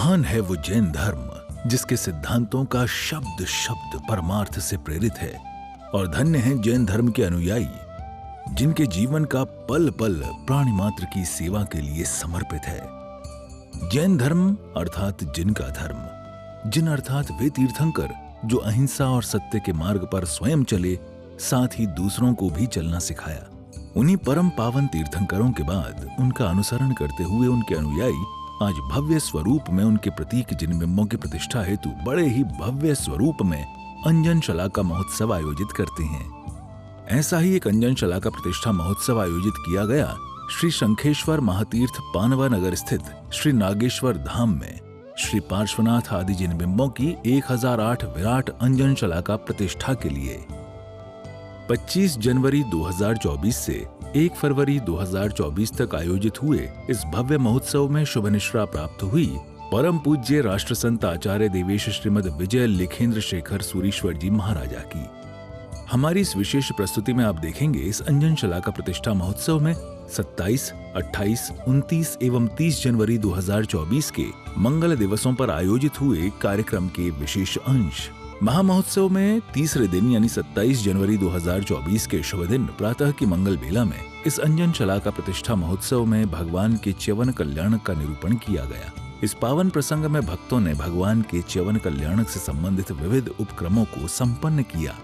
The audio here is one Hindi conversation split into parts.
महान है वो जैन धर्म जिसके सिद्धांतों का शब्द शब्द परमार्थ से प्रेरित है, और धन्य है जैन धर्म के अनुयायी जिनके जीवन का पल पल प्राणी मात्र की सेवा के लिए समर्पित है। जैन धर्म अर्थात जिन का धर्म, जिन अर्थात वे तीर्थंकर जो अहिंसा और सत्य के मार्ग पर स्वयं चले, साथ ही दूसरों को भी चलना सिखाया। उन्हीं परम पावन तीर्थंकरों के बाद उनका अनुसरण करते हुए उनके अनुयायी आज भव्य स्वरूप में उनके प्रतीक जिन बिंबों की प्रतिष्ठा हेतु बड़े ही भव्य स्वरूप में अंजन शलाका महोत्सव आयोजित करते हैं। ऐसा ही एक अंजन शलाका प्रतिष्ठा महोत्सव आयोजित किया गया श्री शंखेश्वर महातीर्थ पानवा नगर स्थित श्री नागेश्वर धाम में श्री पार्श्वनाथ आदि जिन बिंबों की 1008 विराट अंजन शलाका प्रतिष्ठा के लिए। 25 जनवरी 2024 से 1 फरवरी 2024 तक आयोजित हुए इस भव्य महोत्सव में शुभ निश्रा प्राप्त हुई परम पूज्य राष्ट्र संत आचार्य देवेश श्रीमद विजय लेखेंद्र शेखर सूरीश्वर जी महाराजा की। हमारी इस विशेष प्रस्तुति में आप देखेंगे इस अंजन शलाका प्रतिष्ठा महोत्सव में 27, 28, 29 एवं 30 जनवरी 2024 के मंगल दिवसों पर आयोजित हुए कार्यक्रम के विशेष अंश। महामहोत्सव में तीसरे दिन यानी 27 जनवरी 2024 के शुभ दिन प्रातः की मंगल बेला में इस अंजन शलाका प्रतिष्ठा महोत्सव में भगवान के च्यवन कल्याण का निरूपण किया गया। इस पावन प्रसंग में भक्तों ने भगवान के च्यवन कल्याण से संबंधित विविध उपक्रमों को संपन्न किया।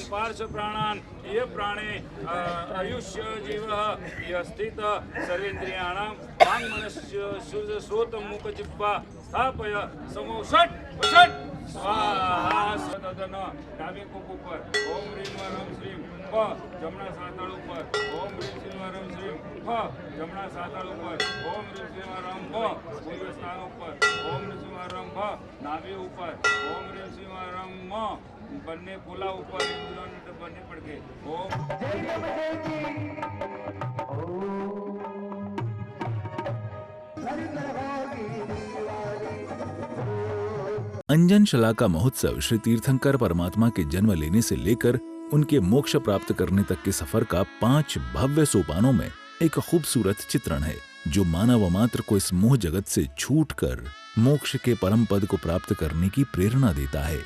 पार्श्व प्राणान ये प्राणे आयुष्य जीव स्थित सर्वेन्द्रियाणां वांग मनस्य सूर्य श्रोत मुख जिह्वा स्थापय समो षट षट स्वाहा सदन डाबी कुक ऊपर ओम ह्रीम रम श्रीम फ जमना सातळ ऊपर ओम ह्रीम श्रीम रम श्रीम फ जमना सातळ ऊपर ओम ह्रीम श्रीम रम फ पूर्व स्थान ऊपर ओम ह्रीम श्रीम रम फ नाभि ऊपर ओम ह्रीम श्रीम रम म बनने बोला ऊपर बनने पड़ गए। अंजन शलाका महोत्सव श्री तीर्थंकर परमात्मा के जन्म लेने से लेकर उनके मोक्ष प्राप्त करने तक के सफर का 5 भव्य सोपानों में एक खूबसूरत चित्रण है, जो मानव मात्र को इस मोह जगत से छूटकर मोक्ष के परम पद को प्राप्त करने की प्रेरणा देता है।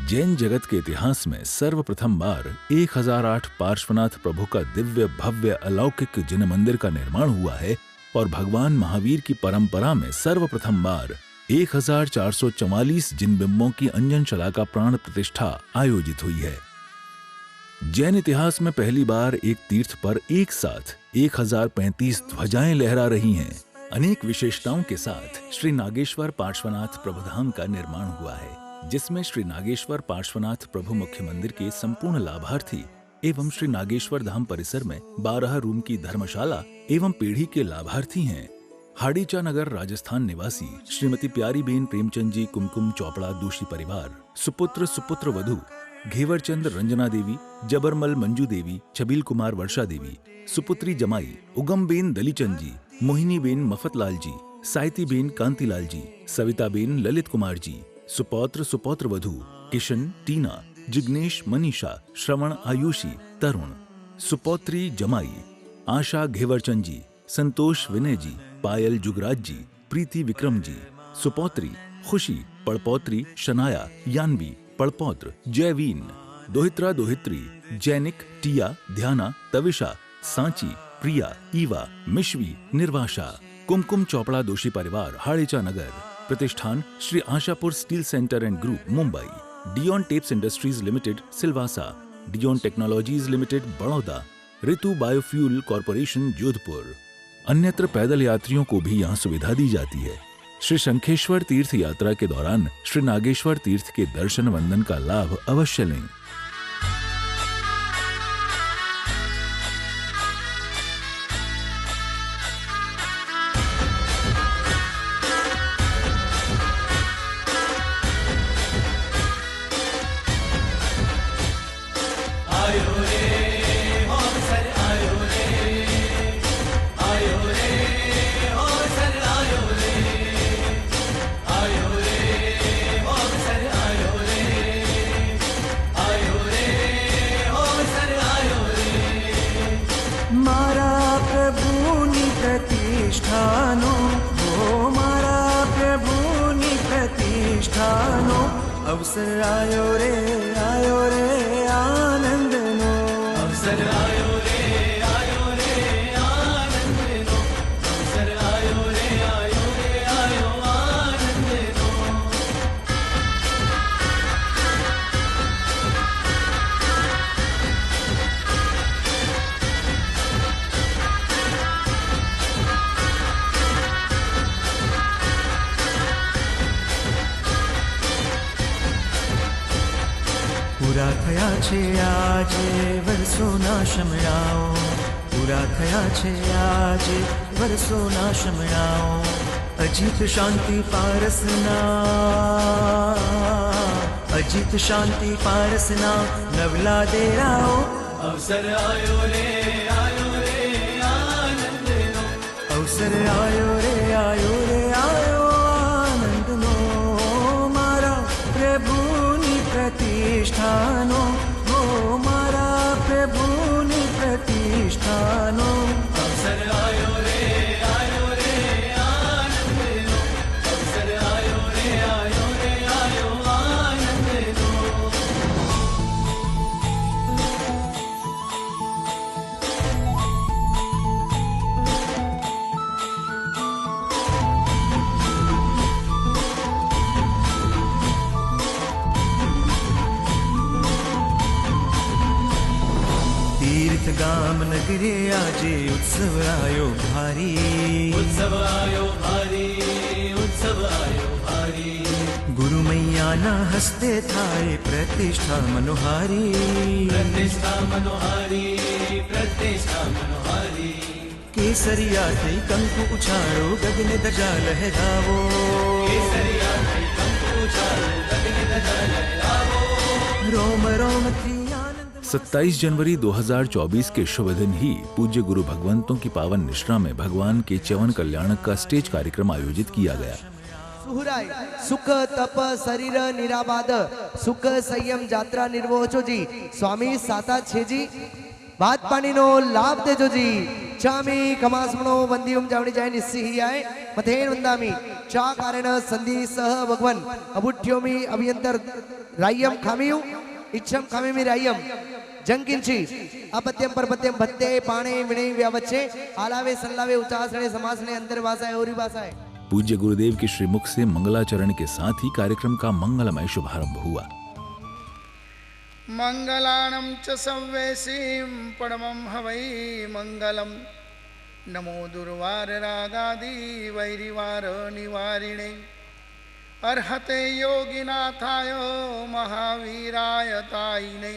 जैन जगत के इतिहास में सर्वप्रथम बार 1008 पार्श्वनाथ प्रभु का दिव्य भव्य अलौकिक जिन मंदिर का निर्माण हुआ है, और भगवान महावीर की परंपरा में सर्वप्रथम बार 1444 जिन बिंबों की अंजन शलाका प्राण प्रतिष्ठा आयोजित हुई है। जैन इतिहास में पहली बार एक तीर्थ पर एक साथ 1035 ध्वजाएं लहरा रही हैं। अनेक विशेषताओं के साथ श्री नागेश्वर पार्श्वनाथ प्रभुधाम का निर्माण हुआ है, जिसमें श्री नागेश्वर पार्श्वनाथ प्रभु मुख्य मंदिर के संपूर्ण लाभार्थी एवं श्री नागेश्वर धाम परिसर में 12 रूम की धर्मशाला एवं पीढ़ी के लाभार्थी हैं। हाड़ीचा नगर राजस्थान निवासी श्रीमती प्यारीबेन प्रेमचंद जी कुमकुम चोपड़ा दोषी परिवार, सुपुत्र सुपुत्र वधु घेवरचंद रंजना देवी, जबरमल मंजू देवी, छबील कुमार वर्षा देवी, सुपुत्री जमाई उगमबेन दलीचंद जी, मोहिनीबेन मफतलाल जी, साइतीबेन कांतिलाल जी, सविताबेन ललित कुमार जी, सुपौत्र सुपौत्र वधु किशन, टीना, जिग्नेश, मनीषा, श्रवण, आयुषी, तरुण, सुपौत्री जमाई आशा घेवरचंद जी, संतोष विनय जी, पायल जुगराज जी, प्रीति विक्रम जी, सुपौत्री खुशी, पड़पौत्री शनाया, यानवी, पड़पौत्र जयवीन, दोहित्रा दोहित्री, जैनिक, टिया, ध्याना, तविशा, सांची, प्रिया, ईवा, मिश्वी, निर्वाशा। कुमकुम चोपड़ा दोषी परिवार, हाड़ीचा नगर। प्रतिष्ठान Shri Ashapur steel centre and group, Mumbai. Dion tapes industries limited, Silvassa. Dion technologies limited, Baroda. Ritu biofuel corporation, Jodhpur. अन्यत्र पैदल यात्रियों को भी यहाँ सुविधा दी जाती है। श्री शंखेश्वर तीर्थ यात्रा के दौरान श्री नागेश्वर तीर्थ के दर्शन वंदन का लाभ अवश्य लें। अवसर आयो रे आनंदनो अवसर आयो रे आनंदनो अवसर आयो रे आयो आनंदनो પૂરા થયા છે આજે વર્ષોના શમણાઓ પૂરા થયા છે આજે વર્ષોના શમણાઓ અજીત શાંતિ પારસના નવલા દેરાઓ અવસર આયો રે આનંદનો અવસર આયો રે આનંદનો મારા પ્રભુની પ્રતિષ્ઠાનો હો મારા પ્રભુની પ્રતિષ્ઠાનો અવસર આયો રે આનંદનો અવસર આયો રે આનંદનો तीर्थ गाम नगरे आजे उत्सव आयो भारी गुरु मैया ना हस्ते थाय प्रतिष्ठा मनोहारी केसरिया थई कंकु उछाळो गगने धजा लहरावो 27 जनवरी 2024 के शुभ दिन ही पूज्य गुरु भगवंतों की पावन निष्ठा में भगवान के च्यवन कल्याणक का स्टेज कार्यक्रम आयोजित किया गया। सुहराय सुख तप शरीर निराबाद सुख संयम यात्रा निर्वोचो जी स्वामी साता छे जी भात पानी नो लाभ देजो जी चामी कमासमणो वंदियुम जावणी जाय निस्सिहियाय मथेन वंदामी चा कारण संधि सह भगवन अबुठ्योमी अभियंतर रायम खामियु इच्छम खामिमी रायम जंकिंची अपत्यम परपत्यम भत्ते पाणे विणे व्यावच्चे आलावे सल्लावे उचासणे समासणे अंतर्वासाय और भाषाय। पूज्य गुरुदेव के श्रीमुख से मंगलाचरण के साथ ही कार्यक्रम का मंगलमय शुभारंभ हुआ। मंगलानं च संवेशीं परमं हवै मंगलम नमो दुर्वार रागादि वैरिवार निवारिणे अर्हते योगिनाथाय महावीराय तायिने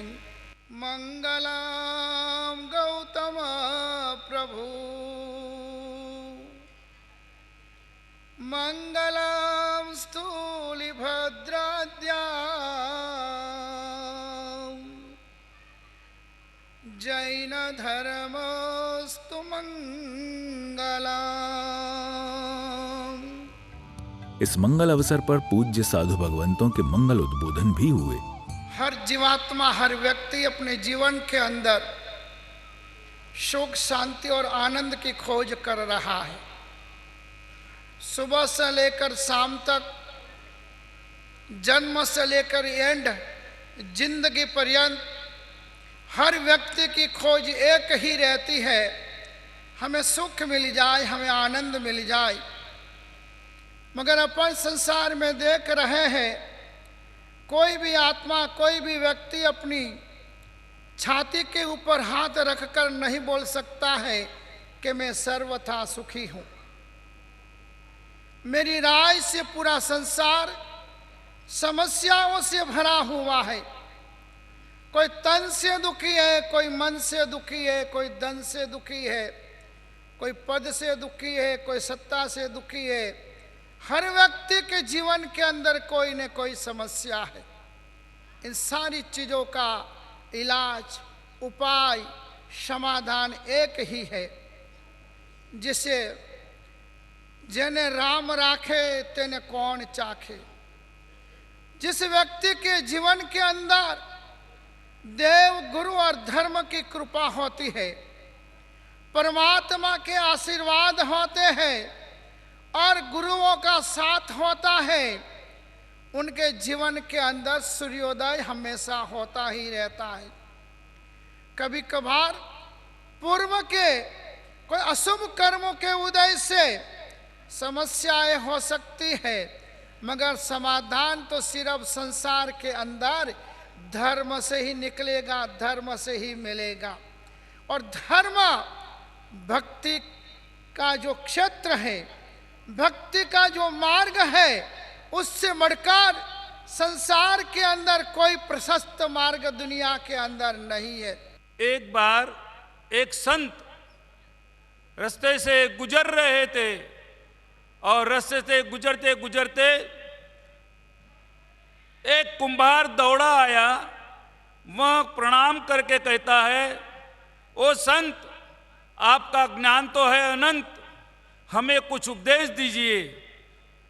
मंगलम गौतम प्रभु मंगलम स्थूलिभद्राद्या जैन धर्मस्तु मंगलम। इस मंगल अवसर पर पूज्य साधु भगवंतों के मंगल उद्बोधन भी हुए। हर जीवात्मा हर व्यक्ति अपने जीवन के अंदर सुख शांति और आनंद की खोज कर रहा है। सुबह से लेकर शाम तक जन्म से लेकर एंड जिंदगी पर्यंत हर व्यक्ति की खोज एक ही रहती है, हमें सुख मिल जाए, हमें आनंद मिल जाए। मगर अपन संसार में देख रहे हैं कोई भी आत्मा कोई भी व्यक्ति अपनी छाती के ऊपर हाथ रखकर नहीं बोल सकता है कि मैं सर्वथा सुखी हूं। मेरी राय से पूरा संसार समस्याओं से भरा हुआ है। कोई तन से दुखी है, कोई मन से दुखी है, कोई धन से दुखी है, कोई पद से दुखी है, कोई सत्ता से दुखी है। हर व्यक्ति के जीवन के अंदर कोई न कोई समस्या है। इन सारी चीज़ों का इलाज उपाय समाधान एक ही है, जिसे जेने राम राखे तेने कौन चाखे। जिस व्यक्ति के जीवन के अंदर देव गुरु और धर्म की कृपा होती है, परमात्मा के आशीर्वाद होते हैं और गुरुओं का साथ होता है, उनके जीवन के अंदर सूर्योदय हमेशा होता ही रहता है। कभी कभार पूर्व के कोई अशुभ कर्मों के उदय से समस्याएं हो सकती है, मगर समाधान तो सिर्फ संसार के अंदर धर्म से ही निकलेगा, धर्म से ही मिलेगा। और धर्म भक्ति का जो क्षेत्र है, भक्ति का जो मार्ग है, उससे बढ़कर संसार के अंदर कोई प्रशस्त मार्ग दुनिया के अंदर नहीं है। एक बार एक संत रास्ते से गुजर रहे थे और रास्ते से गुजरते गुजरते एक कुंभार दौड़ा आया। वह प्रणाम करके कहता है, ओ संत, आपका ज्ञान तो है अनंत, हमें कुछ उपदेश दीजिए।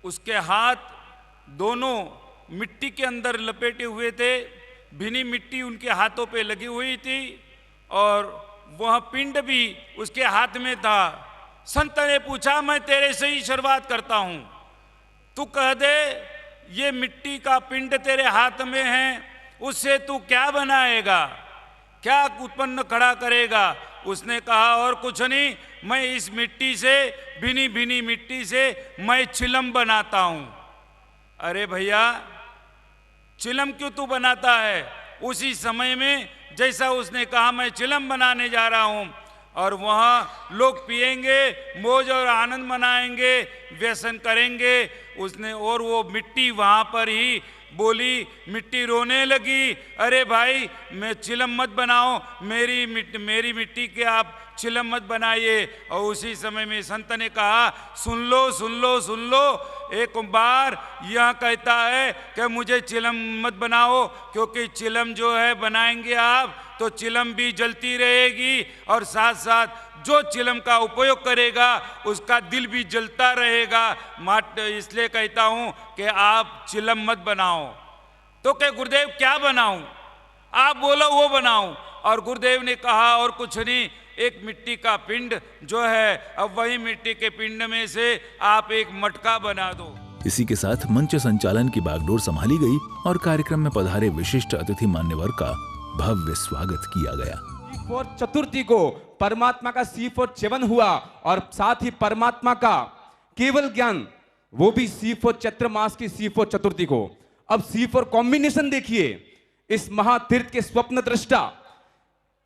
उसके हाथ दोनों मिट्टी के अंदर लपेटे हुए थे, भीनी मिट्टी उनके हाथों पे लगी हुई थी और वह पिंड भी उसके हाथ में था। संत ने पूछा, मैं तेरे से ही शुरुआत करता हूं, तू कह दे, ये मिट्टी का पिंड तेरे हाथ में है, उससे तू क्या बनाएगा, क्या उत्पन्न खड़ा करेगा। उसने कहा, और कुछ नहीं, मैं इस मिट्टी से, भीनी भीनी मिट्टी से मैं चिलम बनाता हूं। अरे भैया, चिलम क्यों तू बनाता है? उसी समय में जैसा उसने कहा, मैं चिलम बनाने जा रहा हूं, और वहाँ लोग पिएंगे, मौज और आनंद मनाएंगे, व्यसन करेंगे। उसने और वो मिट्टी वहाँ पर ही बोली, मिट्टी रोने लगी, अरे भाई, मैं चिलम मत बनाओ, मेरी मिट्टी के आप चिलम मत बनाइए। और उसी समय में संत ने कहा, सुन लो सुन लो सुन लो, एक कुंभार यह कहता है कि मुझे चिलम मत बनाओ, क्योंकि चिलम जो है बनाएंगे आप तो चिलम भी जलती रहेगी और साथ साथ जो चिलम का उपयोग करेगा उसका दिल भी जलता रहेगा। इसलिए कहता हूं कि आप चिलम मत बनाओ। तो क्या गुरुदेव, क्या बनाऊं? आप बोलो वो बनाऊं। और गुरुदेव ने कहा, और कुछ नहीं, एक मिट्टी का पिंड जो है, अब वही मिट्टी के पिंड में से आप एक मटका बना दो। इसी के साथ मंच संचालन की बागडोर संभाली गई और कार्यक्रम में पधारे विशिष्ट अतिथि मान्यवर का भव्य स्वागत किया गया। C4 चतुर्थी को परमात्मा का C4 च्यवन हुआ और साथ ही परमात्मा का केवल ज्ञान, वो भी C4 चैत्र मास की C4 चतुर्थी को। अब C4 कॉम्बिनेशन देखिए, इस महातीर्थ के स्वप्न दृष्टा,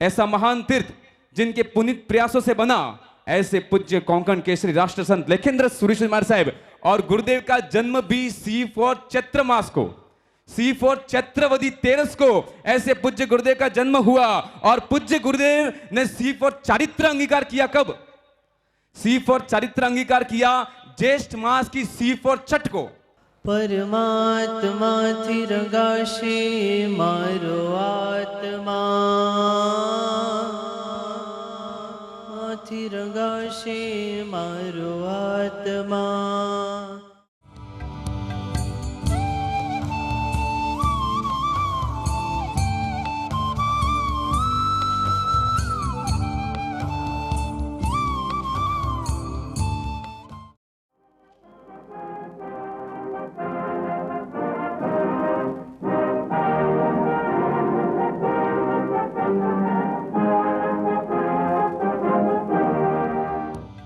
ऐसा महान तीर्थ जिनके पुनीत प्रयासों से बना, ऐसे पूज्य कोंकण केसरी राष्ट्र संत लेखेंद्र सुरेश कुमार साहब, और गुरुदेव का जन्म भी C4 चैत्र मास को, C4 चैत्रवदी तेरस को ऐसे पूज्य गुरुदेव का जन्म हुआ। और पूज्य गुरुदेव ने C4 चारित्र अंगीकार किया कब? C4 चारित्र अंगीकार किया ज्येष्ठ मास की C4 छठ को। परमात्मा थिरगाशे मारो आत्मा, थिरगाशे मारो आत्मा।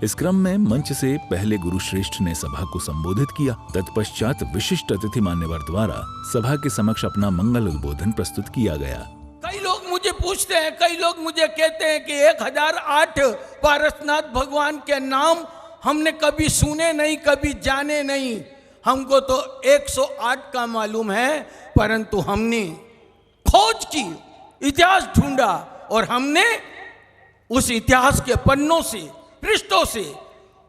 इस क्रम में मंच से पहले गुरु श्रेष्ठ ने सभा को संबोधित किया। तत्पश्चात विशिष्ट अतिथि मान्यवर द्वारा सभा के समक्ष अपना मंगल उद्बोधन प्रस्तुत किया गया। कई लोग मुझे पूछते हैं, कई लोग मुझे कहते हैं कि 1008 पारसनाथ भगवान के नाम हमने कभी सुने नहीं, कभी जाने नहीं। हमको तो 108 का मालूम है, परंतु हमने खोज की, इतिहास ढूंढा और हमने उस इतिहास के पन्नों से, पृष्ठों से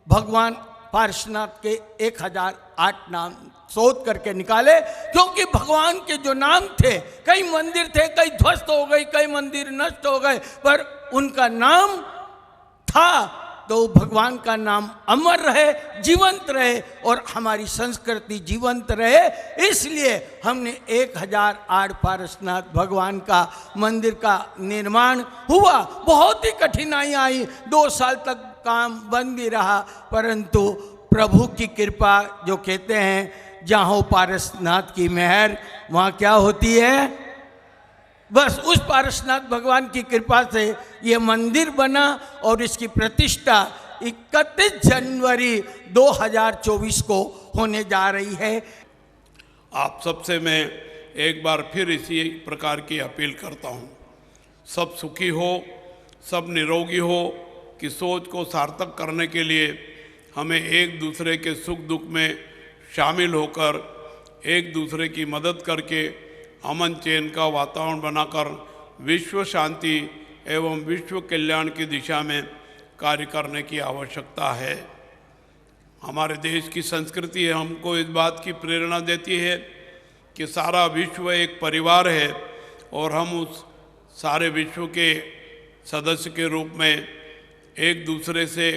भगवान पार्श्वनाथ के 1008 नाम शोध करके निकाले। क्योंकि भगवान के जो नाम थे, कई मंदिर थे, कई ध्वस्त हो गए, कई मंदिर नष्ट हो गए, पर उनका नाम था तो भगवान का नाम अमर रहे, जीवंत रहे और हमारी संस्कृति जीवंत रहे। इसलिए हमने 1008 पारसनाथ भगवान का मंदिर का निर्माण हुआ। बहुत ही कठिनाई आई, 2 साल तक काम बंद भी रहा, परंतु प्रभु की कृपा, जो कहते हैं जहाँ हो पारसनाथ की मेहर वहाँ क्या होती है? बस उस पारसनाथ भगवान की कृपा से ये मंदिर बना और इसकी प्रतिष्ठा 31 जनवरी 2024 को होने जा रही है। आप सबसे मैं एक बार फिर इसी प्रकार की अपील करता हूँ, सब सुखी हो, सब निरोगी हो, कि सोच को सार्थक करने के लिए हमें एक दूसरे के सुख दुख में शामिल होकर एक दूसरे की मदद करके अमन चैन का वातावरण बनाकर विश्व शांति एवं विश्व कल्याण की दिशा में कार्य करने की आवश्यकता है। हमारे देश की संस्कृति हमको इस बात की प्रेरणा देती है कि सारा विश्व एक परिवार है और हम उस सारे विश्व के सदस्य के रूप में एक दूसरे से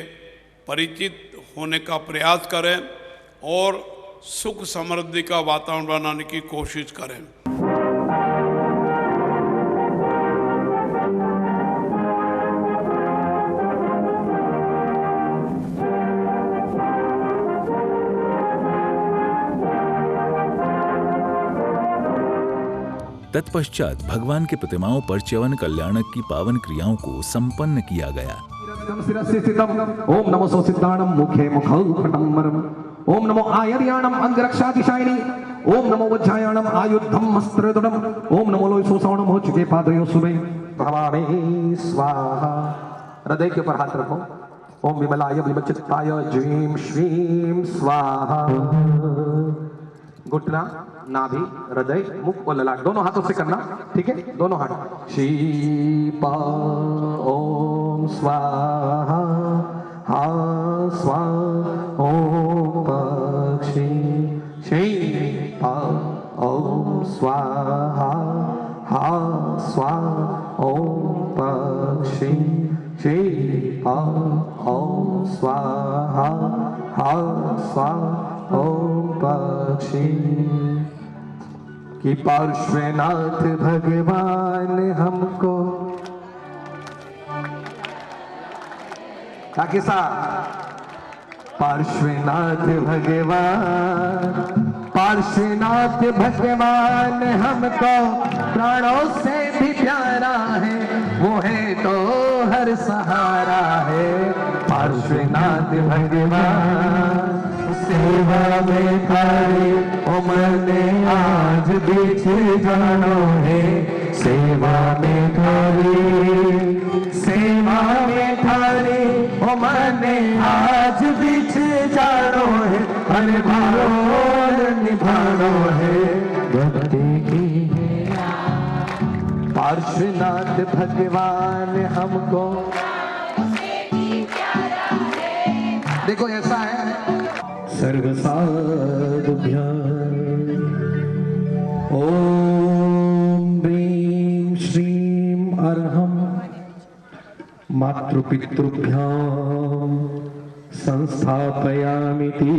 परिचित होने का प्रयास करें और सुख समृद्धि का वातावरण बनाने की कोशिश करें। तत्पश्चात भगवान के प्रतिमाओं पर च्यवन कल्याणक की पावन क्रियाओं को संपन्न किया गया। ओम नमो सोसिद्धाणम मुखे मुखौघटम्बरम ओम नमो आयर्याणम अंगरक्षातिशायिनी ओम नमो वज्रायाणम आयुद्धम अस्त्रदुडम ओम नमो लोहिसोसाणम हो चुके पादयो सुबह भवामी स्वाहा। हृदय के ऊपर हाथ रखो। ओम विमलाय विमचित्ताय ज्वीं श्रीं स्वाहा। घुटना, नाभि, हृदय, मुख और ललाट दोनों हाथों से करना, ठीक है? दोनों हाथ। शीपा ओम स्वाहा हा स्वा ओम पक्षी शीपा ओम स्वाहा हा स्वा ओम पक्षी शीपा ओम स्वाहा हा स्वा ओम पक्षी। कि पार्श्वनाथ भगवान हमको किसा पार्श्वनाथ भगवान हमको प्राणों से भी प्यारा है, वो है तो हर सहारा है। पार्श्वनाथ भगवान सेवा में थारी उमने आज बीच जानो है। सेवा में थारी उमने आज बीच जानो है। निभानो निभानो है भक्ति की है। पार्श्वनाथ भगवान हमको देखो ऐसा है। सर्वसाधुभ्यां ओम ह्रीं श्रीं अर्हं मातृपितृभ्यां संस्थापयामिति।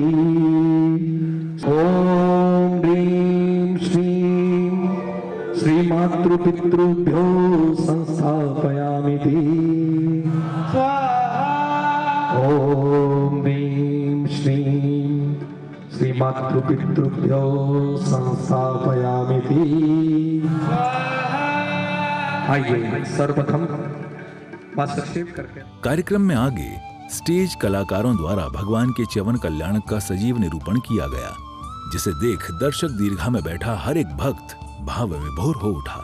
ओम ह्रीं श्रीं श्रीमातृपितृभ्यो संस्थापयामिति। ओम ह्रीं श्रीं श्रीमातृपितृभ्यो संस्थापयामिति। आइए सर्वप्रथम वास्तक्षेप करके कार्यक्रम में आगे स्टेज कलाकारों द्वारा भगवान के च्यवन कल्याणक का सजीव निरूपण किया गया, जिसे देख दर्शक दीर्घा में बैठा हर एक भक्त भाव विभोर हो उठा।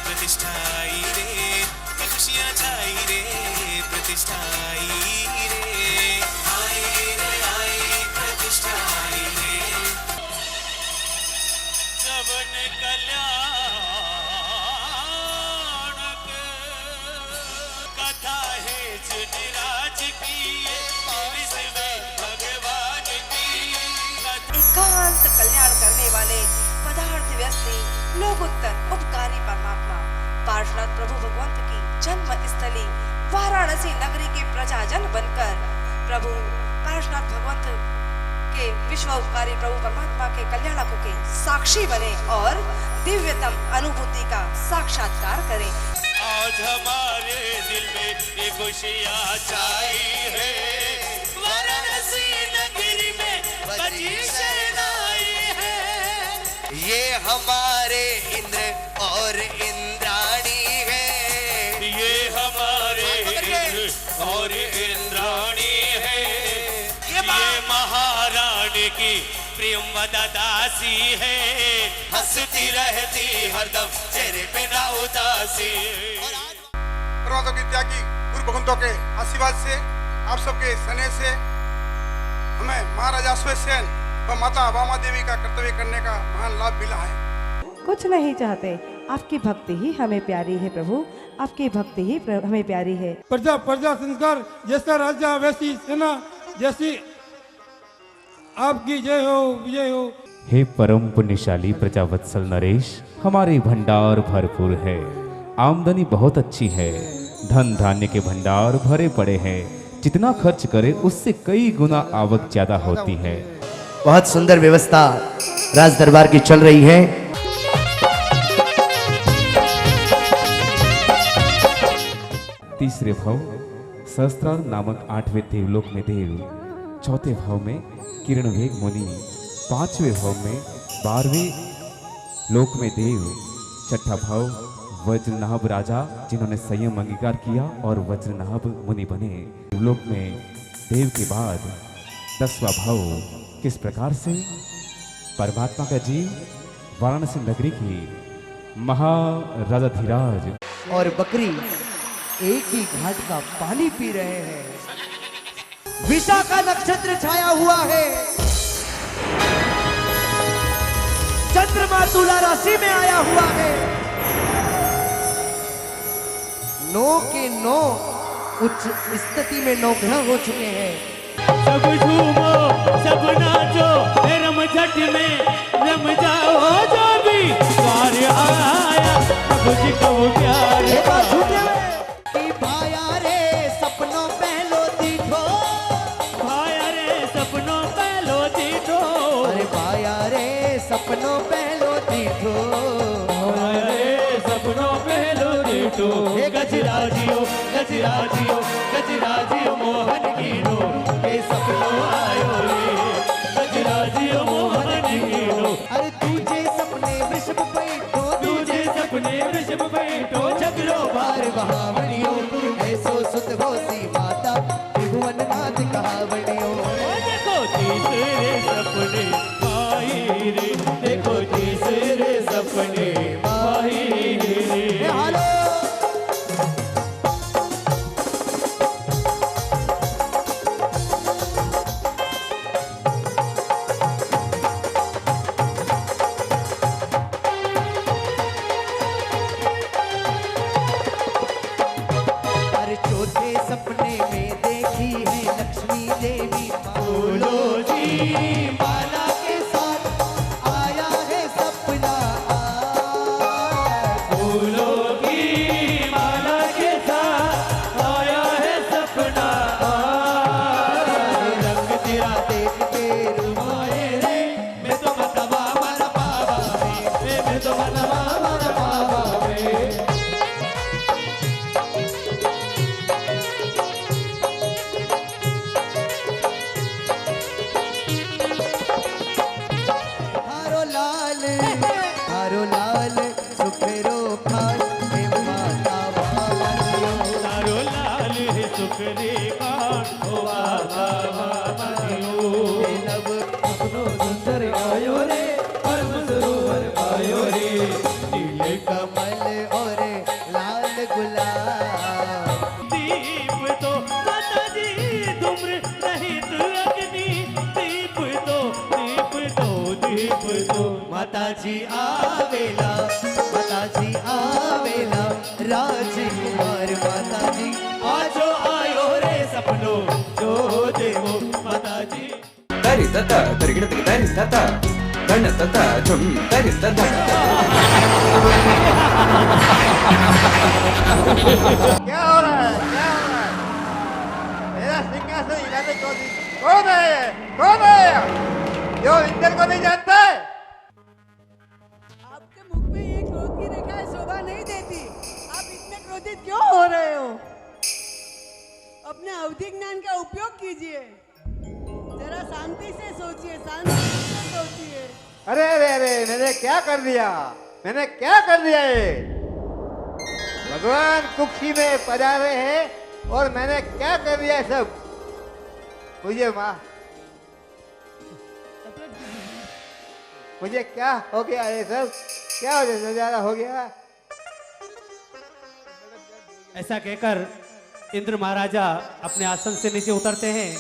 प्रतिष्ठाई रे खुशियाँ छाई रे प्रतिष्ठाई रे आए प्रतिष्ठाई रे च्यवन कल्याणक कथा है जुनिराज की विश्व वाले पदार्थ व्यस्ती लोकोत्तर उपकारी परमात्मा पार्श्वनाथ प्रभु भगवंत की जन्म स्थली वाराणसी नगरी के प्रजाजन बनकर प्रभु पार्श्वनाथ भगवंत के विश्व उपकारी प्रभु परमात्मा के कल्याणकों के साक्षी बने और दिव्यतम अनुभूति का साक्षात्कार करें। आज हमारे दिल में ये खुशियाँ छाई है, वाराणसी नगरी में बजी शहनाई है। ये हमारे इंद्र और इंद्राणी है, ये हमारे इंद्र और इंद्राणी है। ये महारानी की प्रियम दासी है, हंसती रहती हरदम चेहरे पे ना उदासी। पर्वतों की त्यागी गुरु भगवंतों के आशीर्वाद से आप सबके स्नेह से हमें महाराजा अश्वसेन व माता वामा देवी का कर्तव्य करने का महान लाभ मिला है। कुछ नहीं चाहते, आपकी भक्ति ही हमें प्यारी है प्रभु, आपकी भक्ति ही हमें प्यारी है। प्रजा प्रजा संस्कार जैसा राजा वैसी सेना, जैसी आपकी जय हो, विजय हो। हे परम पुण्यशाली प्रजावत्सल नरेश, हमारे भंडार भरपूर है, आमदनी बहुत अच्छी है, धन धान्य के भंडार भरे पड़े हैं, जितना खर्च करे उससे कई गुना आवक ज्यादा होती है। बहुत सुंदर व्यवस्था राज दरबार की चल रही है। तीसरे भाव सहस्त्रार नामक 8वें देवलोक में देव, चौथे भाव में किरण वेग मुनि, 5वें भाव में 12वें लोक में देव, छठा भाव वज्रनाभ राजा जिन्होंने संयम अंगीकार किया और वज्रनाभ मुनि बने। लोक में देव के बाद 10वां भाव किस प्रकार से परमात्मा का जीव वाराणसी नगरी की महाराजाधिराज और बकरी एक ही घाट का पानी पी रहे हैं। विशाखा नक्षत्र छाया हुआ है, चंद्रमा तुला राशि में आया हुआ है, 9 के 9 उच्च स्थिति में 9 ग्रह हो चुके हैं। सब झूमो सब नाचो, रम झट में रम जाओ, जो भी कार्य आया प्रभु जी को प्यार। कि भाया रे सपनों पहलो दीठो, भाया रे सपनों पहलो दीठो, अरे भाया रे सपनों पहलो दीठो, भाया रे सपनों पहलो दीठो। गजराजियो गजराजियो गजराजियो मोहन कीनो, के सपनों आयो रे गजराजियो मोहन कीनो। अरे तुझे सपने वृषभ बैठो, तुझे सपने वृषभ बैठो, झगड़ो बार बहावनियो, ऐसो सुत होसी माता त्रिभुवन नाथ कहावनियो। देखो तीसरे सपने पाई रे, देखो तीसरे सपने पाई रे। चौथे सपने में देखी है लक्ष्मी देवी, बोलो जी माला के साथ आया है सपना। बोलो की माला के साथ आया है सपना। रंग तेरा देख के रुमाए रे, मैं तो मतवा मारा पावा रे, मैं तो मतवा मारा पावा रे। हारो लाल सुखेरो खान हे माता वामनियो, हारो लाल सुखरे खान हो माता वामनियो। नव अपनो सुंदर आयो रे, परम सरोवर पायो रे, नीले कमल और लाल गुलाब। दीप तो माता जी धूम्र रहित अग्नि, दीप तो माता जी आवेला, माता जी आवेला, राजकुमार माता जी आजो आयो रे सपनो जो देवो माता जी। तरी तता तरी तरी तता धन तथा झुम तरित धन। क्या हो रहा है, क्या हो रहा है? मेरा सिंहासन हिलाने को कौन है, कौन है? जो इंद्र को नहीं जानता है? आपके मुख में ये क्रोध की रेखा शोभा नहीं देती। आप इतने क्रोधित क्यों हो रहे हो? अपने अवधि ज्ञान का उपयोग कीजिए। जरा शांति से सोचिए, शांति से सोचिए। अरे अरे अरे, मैंने क्या कर दिया, मैंने क्या कर दिया ये? भगवान कुक्षी में पधारे हैं और मैंने क्या कर दिया सब? मुझे माँ, मुझे क्या हो गया ये सब? क्या नजारा हो गया? ऐसा कहकर इंद्र महाराजा अपने आसन से नीचे उतरते हैं।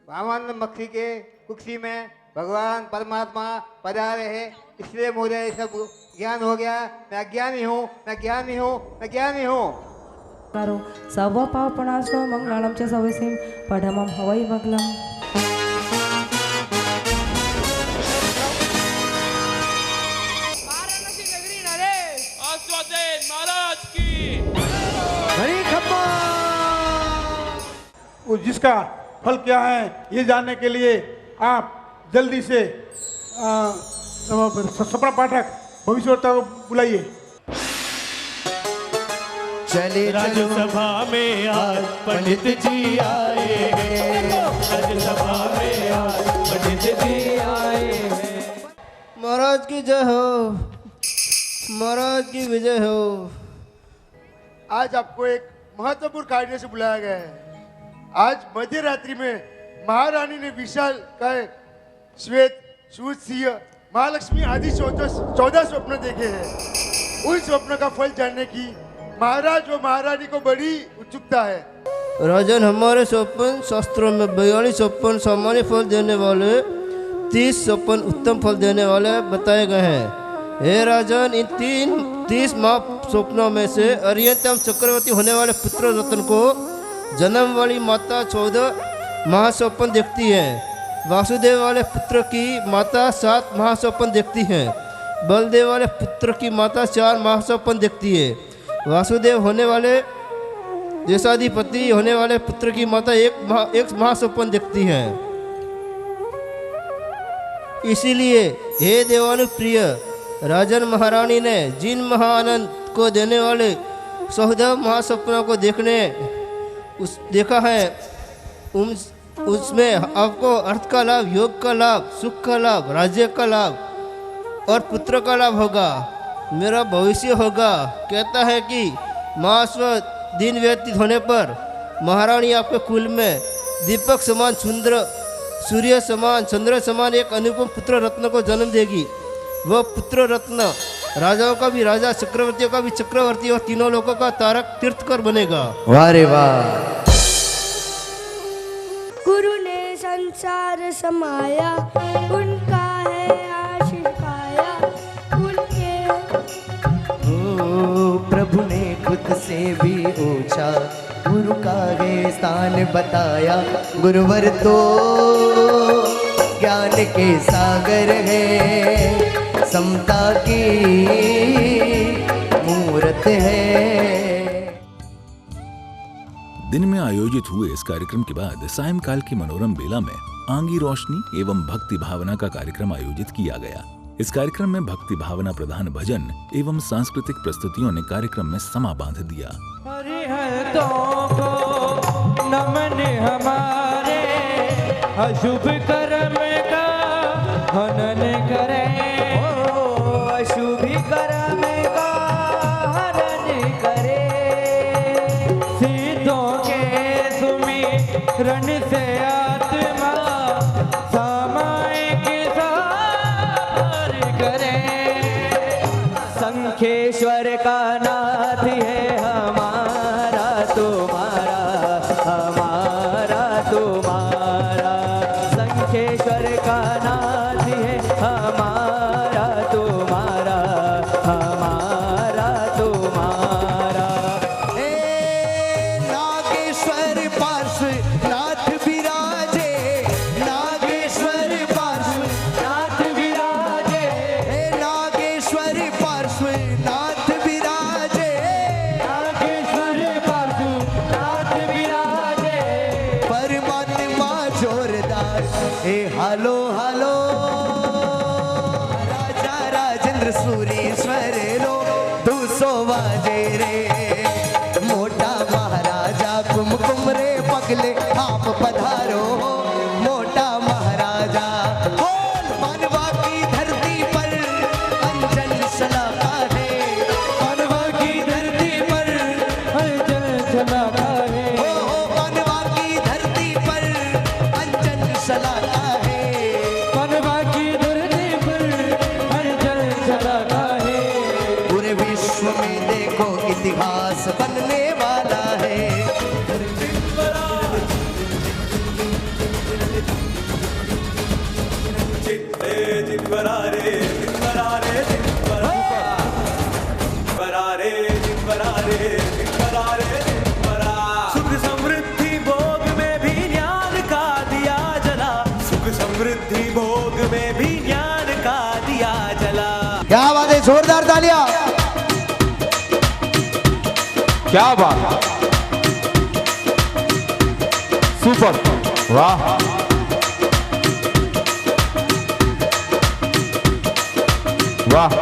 वामन मक्खी के कुक्षी में भगवान परमात्मा पधारे हैं, इसलिए मुझे ये सब ज्ञान हो गया। मैं अज्ञानी हूँ, मैं ज्ञानी हूँ, मैं ज्ञानी हूँ। करो सर्व पापनाशो मंगलम च सविसिम पठमम हवै मंगलम। महाराज की जिसका फल क्या है ये जानने के लिए आप जल्दी से सपना पाठक भविष्यवक्ता को बुलाइए। चले राज्यसभा में आज पंडित जी आए हैं, राज्यसभा में आज पंडित जी आए हैं। महाराज की जय हो, महाराज की विजय हो। आज आपको एक महत्वपूर्ण कार्य से बुलाया गया है। आज मध्य रात्रि में महारानी ने विशाल काय श्वेत सूर्य सिंह महालक्ष्मी आदि 14 स्वप्न देखे हैं। उन स्वप्न का फल जानने की महाराज व महारानी को बड़ी उत्सुकता है। राजन, हमारे स्वप्न शास्त्रों में 42 स्वप्न सामान्य फल देने वाले, 30 स्वप्न उत्तम फल देने वाले बताए गए हैं। हे राजन, इन 30 स्वप्नों में से अरियतम चक्रवर्ती होने वाले पुत्र रत्न को जन्म वाली माता 14 महास्वप्न देखती है। वासुदेव वाले पुत्र की माता 7 महास्वप्न देखती है। बलदेव वाले पुत्र की माता 4 महास्वप्न देखती है। वासुदेव होने वाले देशाधिपति होने वाले पुत्र की माता एक महास्वप्न देखती है। इसीलिए हे देवानुप्रिय राजन, महारानी ने जिन महाआनंद को देने वाले 14 महास्वप्नों को देखा है, उसमें आपको अर्थ का लाभ, योग का लाभ, सुख का लाभ, राज्य का लाभ और पुत्र का लाभ होगा। मेरा भविष्य होगा। कहता है कि मास व दिन व्यतीत होने पर महारानी आपके कुल में दीपक समान सुंदर, सूर्य समान, चंद्र समान एक अनुपम पुत्र रत्न को जन्म देगी। वह पुत्र रत्न राजाओं का भी राजा, चक्रवर्तियों का भी चक्रवर्ती और तीनों लोगों का तारक तीर्थकर बनेगा। वाह रे वाह। गुरु ने संसार समाया, उनका है आशीष पाया, उनके प्रभु ने खुद से भी ऊंचा गुरु का है स्थान बताया। गुरुवर तो ज्ञान के सागर है, समता की मूरत है। दिन में आयोजित हुए इस कार्यक्रम के बाद सायंकाल की मनोरम बेला में आंगी रोशनी एवं भक्ति भावना का कार्यक्रम आयोजित किया गया। इस कार्यक्रम में भक्ति भावना प्रधान भजन एवं सांस्कृतिक प्रस्तुतियों ने कार्यक्रम में समा बांध दिया। हरिहरतों को नमन हमारे, अशुभ कर्म का हनन करे, अशुभ कर्म का हनन करे। सिद्धों के सुमिरन से आत्मा सामायिक सार करे। शंखेश्वर का नाथ है हमारा तुम्हारा, हमारा तुम्हारा। शंखेश्वर का नाथ है हमारा तुम्हारा, हमारा तुम्हारा। नागेश्वर पार्श्व नाथ विराजे, नागेश्वर पार्श्व नाथ विराजे। वाजे रे मोटा महाराजा कुमकुम रे पगले आप पधारो मोटा महाराजा बोल मानवा की धरती पर अंजन सलाका है मानवा की धरती पर अंजन सलाका है ओ मानवा की धरती पर अंजन सलाका है मानवा की धरती पर अंजन सलाका है पूरे विश्व में देखो इतिहास बनने वाला है सुख समृद्धि भोग में भी ज्ञान का दिया जला सुख समृद्धि भोग में भी ज्ञान का दिया जला। क्या बात है, जोरदार तालियां। क्या बात, सुपर, वाह। वाह।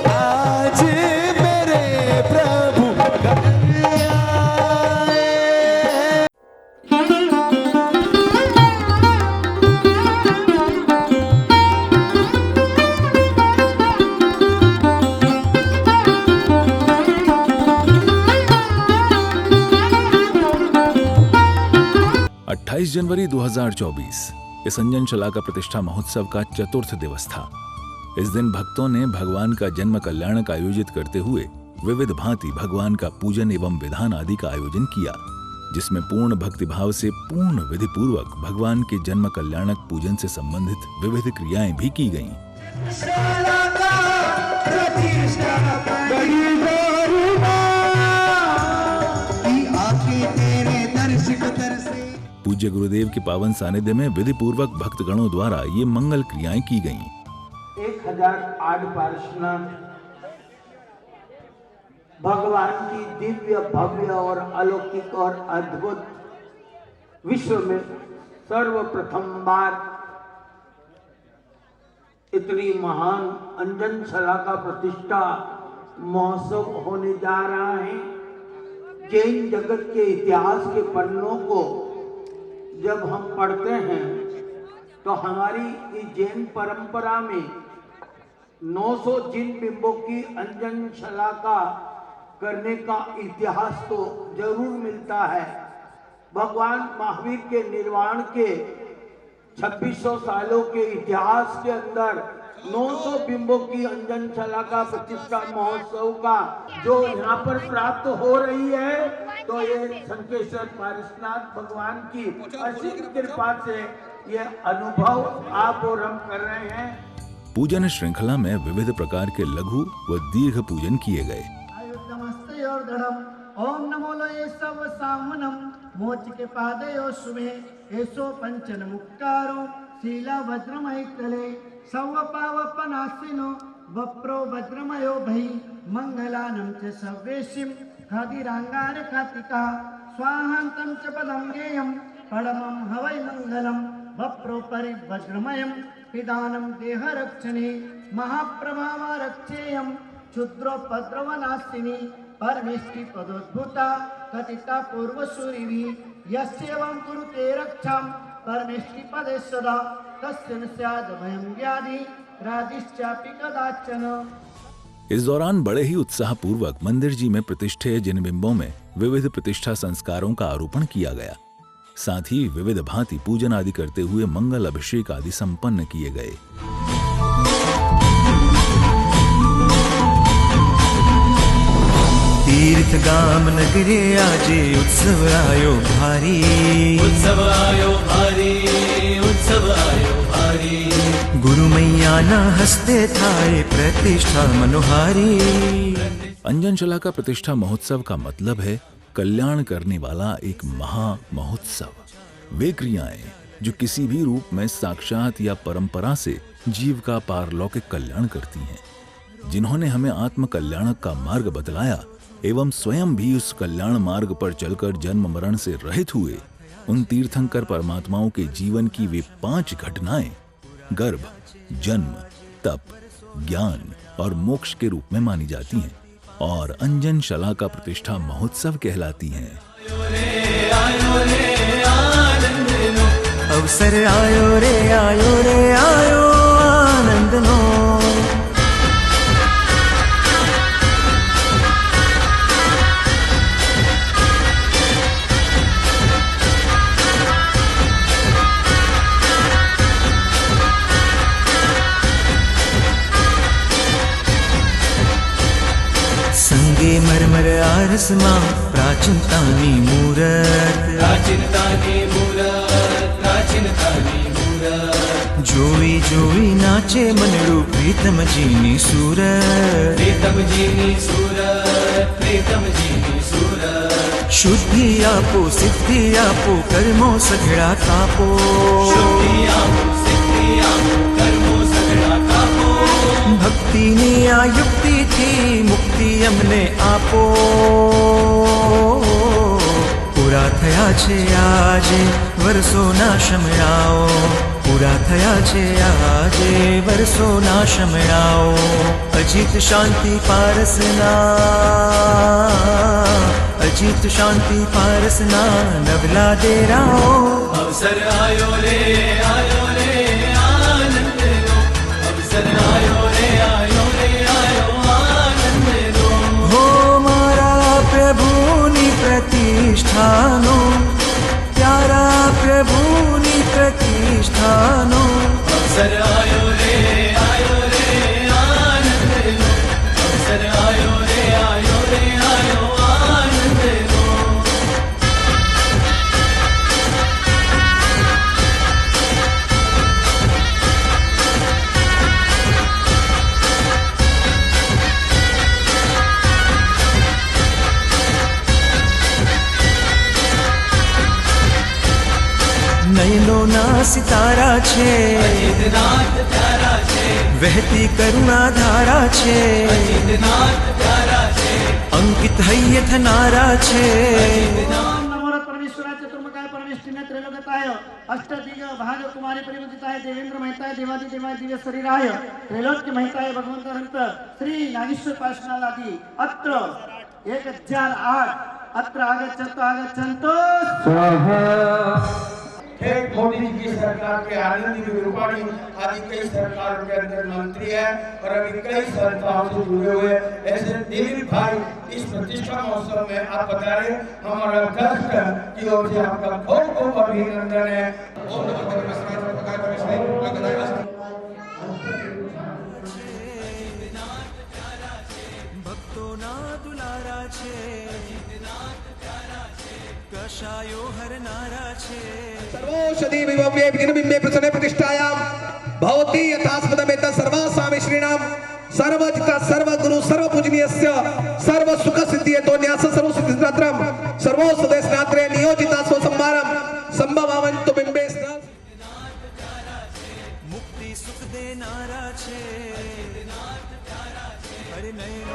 आज मेरे प्रभु जनवरी 2024 इस अंजन शलाका प्रतिष्ठा महोत्सव का चतुर्थ दिवस था। इस दिन भक्तों ने भगवान का जन्म कल्याणक आयोजित करते हुए विविध भांति भगवान का पूजन एवं विधान आदि का आयोजन किया, जिसमें पूर्ण भक्तिभाव से पूर्ण विधि पूर्वक भगवान के जन्म कल्याणक पूजन से संबंधित विविध क्रियाएं भी की गईं। पूज्य गुरुदेव के पावन सानिध्य में विधि पूर्वक भक्तगणों द्वारा ये मंगल क्रियाएं की गईं। 1008 पार्षद भगवान की दिव्य भव्य और अलौकिक और अद्भुत विश्व में सर्वप्रथम बार इतनी महान अंजन शलाका प्रतिष्ठा महोत्सव होने जा रहा है। जैन जगत के इतिहास के पन्नों को जब हम पढ़ते हैं तो हमारी इस जैन परंपरा में 900 जिन बिंबों की अंजन शलाका करने का इतिहास तो जरूर मिलता है। भगवान महावीर के निर्वाण के 2600 सालों के इतिहास के अंदर 900 बिंबों की अंजन शलाका प्रतिष्ठा महोत्सव का जो यहाँ पर प्राप्त हो रही है, तो ये संकेश्वर पारिशनाथ भगवान की असीम कृपा से ये अनुभव आप और हम कर रहे हैं। पूजन श्रृंखला में विविध प्रकार के लघु व दीर्घ पूजन किए गए। नमस्ते और दृढ़म ओम नमो लोये सब सामनम मोच के पादयो शुभे ऐसो पंचन मुक्तारो शीला वज्रमय तले सव पावपनासिनो वप्रो वज्रमयो भई मंगलानं च सवेशिम खादिरांगार खातिका स्वाहांतं च पदं गेयं परमं हवै मंगलम वप्रो परिवज्रमयं पिदानं देहरक्षणे महाप्रभाव रक्षेयं क्षुद्रोपद्रवनाशिनी परमेष्टि पदोद्भुता कथिता पूर्वसूरिभिः यस्येवं कुरुते रक्षां परमेष्टि पदे सदा तस्य न स्याद् भयं व्याधि राजिश्चापि कदाचन। इस दौरान बड़े ही उत्साह पूर्वक मंदिर जी में प्रतिष्ठेय जिन बिंबों में विविध प्रतिष्ठा संस्कारों का आरोपण किया गया। साथ ही विविध भांति पूजन आदि करते हुए मंगल अभिषेक आदि संपन्न किए गए। तीर्थ गाम नगरे आजे उत्सव आयो भारी उत्सव आयो भारी उत्सव आयो भारी गुरु मैया ना हस्ते थाए प्रतिष्ठा मनोहारी। अंजन शलाका प्रतिष्ठा महोत्सव का मतलब है कल्याण करने वाला एक महा महोत्सव। वे क्रियाएं जो किसी भी रूप में साक्षात या परंपरा से जीव का पारलौकिक कल्याण करती हैं, जिन्होंने हमें आत्म कल्याणक का मार्ग बतलाया एवं स्वयं भी उस कल्याण मार्ग पर चलकर जन्म मरण से रहित हुए, उन तीर्थंकर परमात्माओं के जीवन की वे 5 घटनाएं गर्भ, जन्म, तप, ज्ञान और मोक्ष के रूप में मानी जाती हैं और अंजन शलाका प्रतिष्ठा महोत्सव कहलाती हैं। अवसर आयो रे आयो आनंद नो। संगे मरमर आरसमा प्राचीनतानी मूरत, जोई जोई नाचे मनरू प्रीतम जीनी सूरत, शुद्धि आपो सिद्धि आपो कर्मो सगड़ा कापो, भक्ति ने आयुक्ति थी मुक्ति अमने आपो। पूरा थया छे आजे वर्षो ना शमयाओ, पूरा थया छे आजे वर्षो ना शमयाओ। अजित शांति पारसना, अजित शांति पारसना नवला डेराओ। अवसर आयो रे आनंद लो, अवसर आयो रे आनंद लो। हो मारा प्रभुनी प्रतिष्ठानो, प्यारा प्रभुनी प्रतिष्ठानो। अवसर आयो रे आनंद लो, अवसर आयो रे आनंद लो। नयनो ना सितारा छे, वहती करुणा धारा छे, अंकित हय्यथ नारा छे। नमोरत परमेश्वराय चतुर्मुखाय परमेष्ठिने त्रैलोक्यताय अष्टदिग भाग कुमारी परिवर्तिताय देवेंद्र महिताय देवादि देवाय दिव्य शरीराय त्रैलोक्य महिताय भगवंत हंत श्री नागेश्वर पार्श्वनाथी अत्र 1008 अत्र आगच्छन्तु स्वाहा। मोदी जी की सरकार के आनंदी रूपाणी आदि कई सरकारों के अंदर मंत्री है और अभी कई संस्थाओं से जुड़े हुए ऐसे दिलीप भाई इस प्रतिष्ठा महोत्सव में आप बता रहे हमारा ट्रस्ट की ओर से आपका बहुत बहुत अभिनंदन है। भक्तों ना दुलारा छे, कषायो हर नारा छे। सर्वौषधि विभव्ये विघ्नबिम्बे प्रसन्ने प्रतिष्ठायां भवति यथास्पदमेत सर्वासामि श्रीणाम सर्वजित सर्वगुरु सर्वपूजनीयस्य सर्वसुख सिद्धि हेतो न्यास सर्वसिद्धिदात्रं सर्वो सदेशनात्रे नियोजिता स्वसंभारं संभवावन्तु बिम्बे मुक्ति सुख दे नारा छे। हरे नयन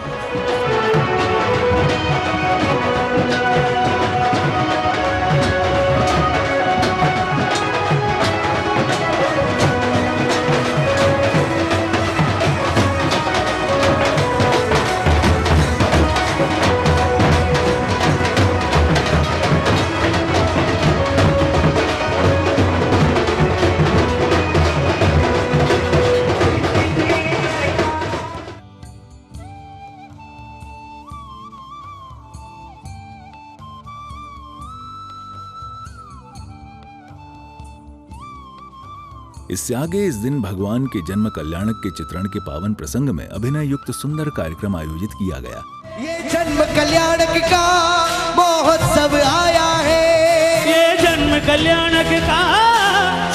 इससे आगे इस दिन भगवान के जन्म कल्याणक के चित्रण के पावन प्रसंग में अभिनय युक्त सुंदर कार्यक्रम आयोजित किया गया। ये जन्म कल्याणक का महोत्सव आया है, ये जन्म कल्याणक का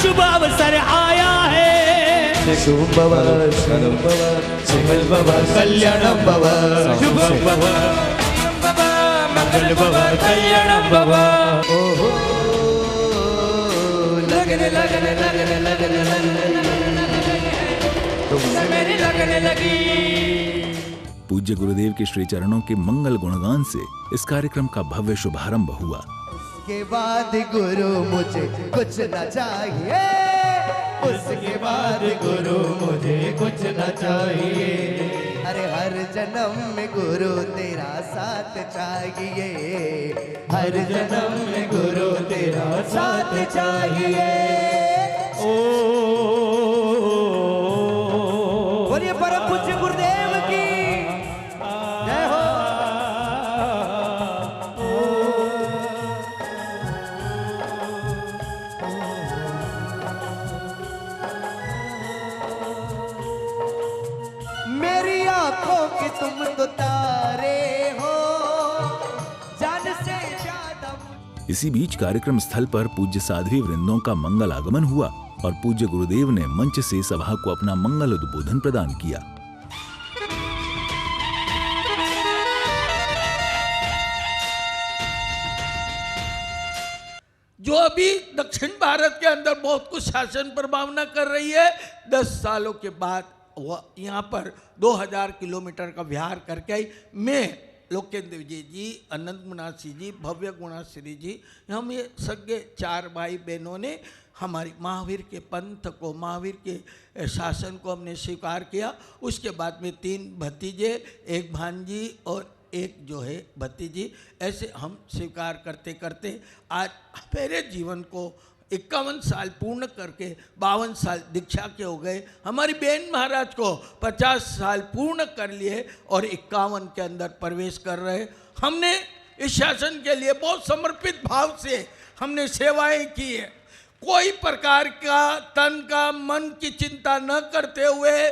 शुभ अवसर आया है। शुभ भव शुभ भव मंगल भव कल्याणम भव शुभ भव मंगल भव कल्याणम भव। ओहो लगने लगने लगने लगने तुमसे मेरी लगने लगी। पूज्य गुरुदेव के श्री चरणों के मंगल गुणगान से इस कार्यक्रम का भव्य शुभारंभ हुआ। उसके बाद गुरु मुझे कुछ न चाहिए, उसके बाद गुरु मुझे कुछ न चाहिए। अरे हर जन्म में गुरु तेरा साथ चाहिए, हर जन्म में गुरु तेरा साथ चाहिए। ओ बोलिए परम पूज्य गुरुदेव की जय हो। मेरी आंखों के तुम तो तारे हो, जान से ज्यादा। इसी बीच कार्यक्रम स्थल पर पूज्य साध्वी वृंदों का मंगल आगमन हुआ और पूज्य गुरुदेव ने मंच से सभा को अपना मंगल उद्बोधन प्रदान किया। जो अभी दक्षिण भारत के अंदर बहुत कुछ शासन प्रभावना कर रही है, 10 सालों के बाद वह यहाँ पर 2000 किलोमीटर का विहार करके आई। मैं लोकेंद्र विजय जी, अनंत मुनासी जी, भव्य गुणाश्री जी, हम ये सगे 4 भाई बहनों ने हमारी महावीर के पंथ को, महावीर के शासन को हमने स्वीकार किया। उसके बाद में 3 भतीजे, 1 भांजी और एक जो है भतीजी, ऐसे हम स्वीकार करते करते आज मेरे जीवन को 51 साल पूर्ण करके 52 साल दीक्षा के हो गए। हमारी बहन महाराज को 50 साल पूर्ण कर लिए और 51 के अंदर प्रवेश कर रहे। हमने इस शासन के लिए बहुत समर्पित भाव से हमने सेवाएं की है। कोई प्रकार का तन का मन की चिंता न करते हुए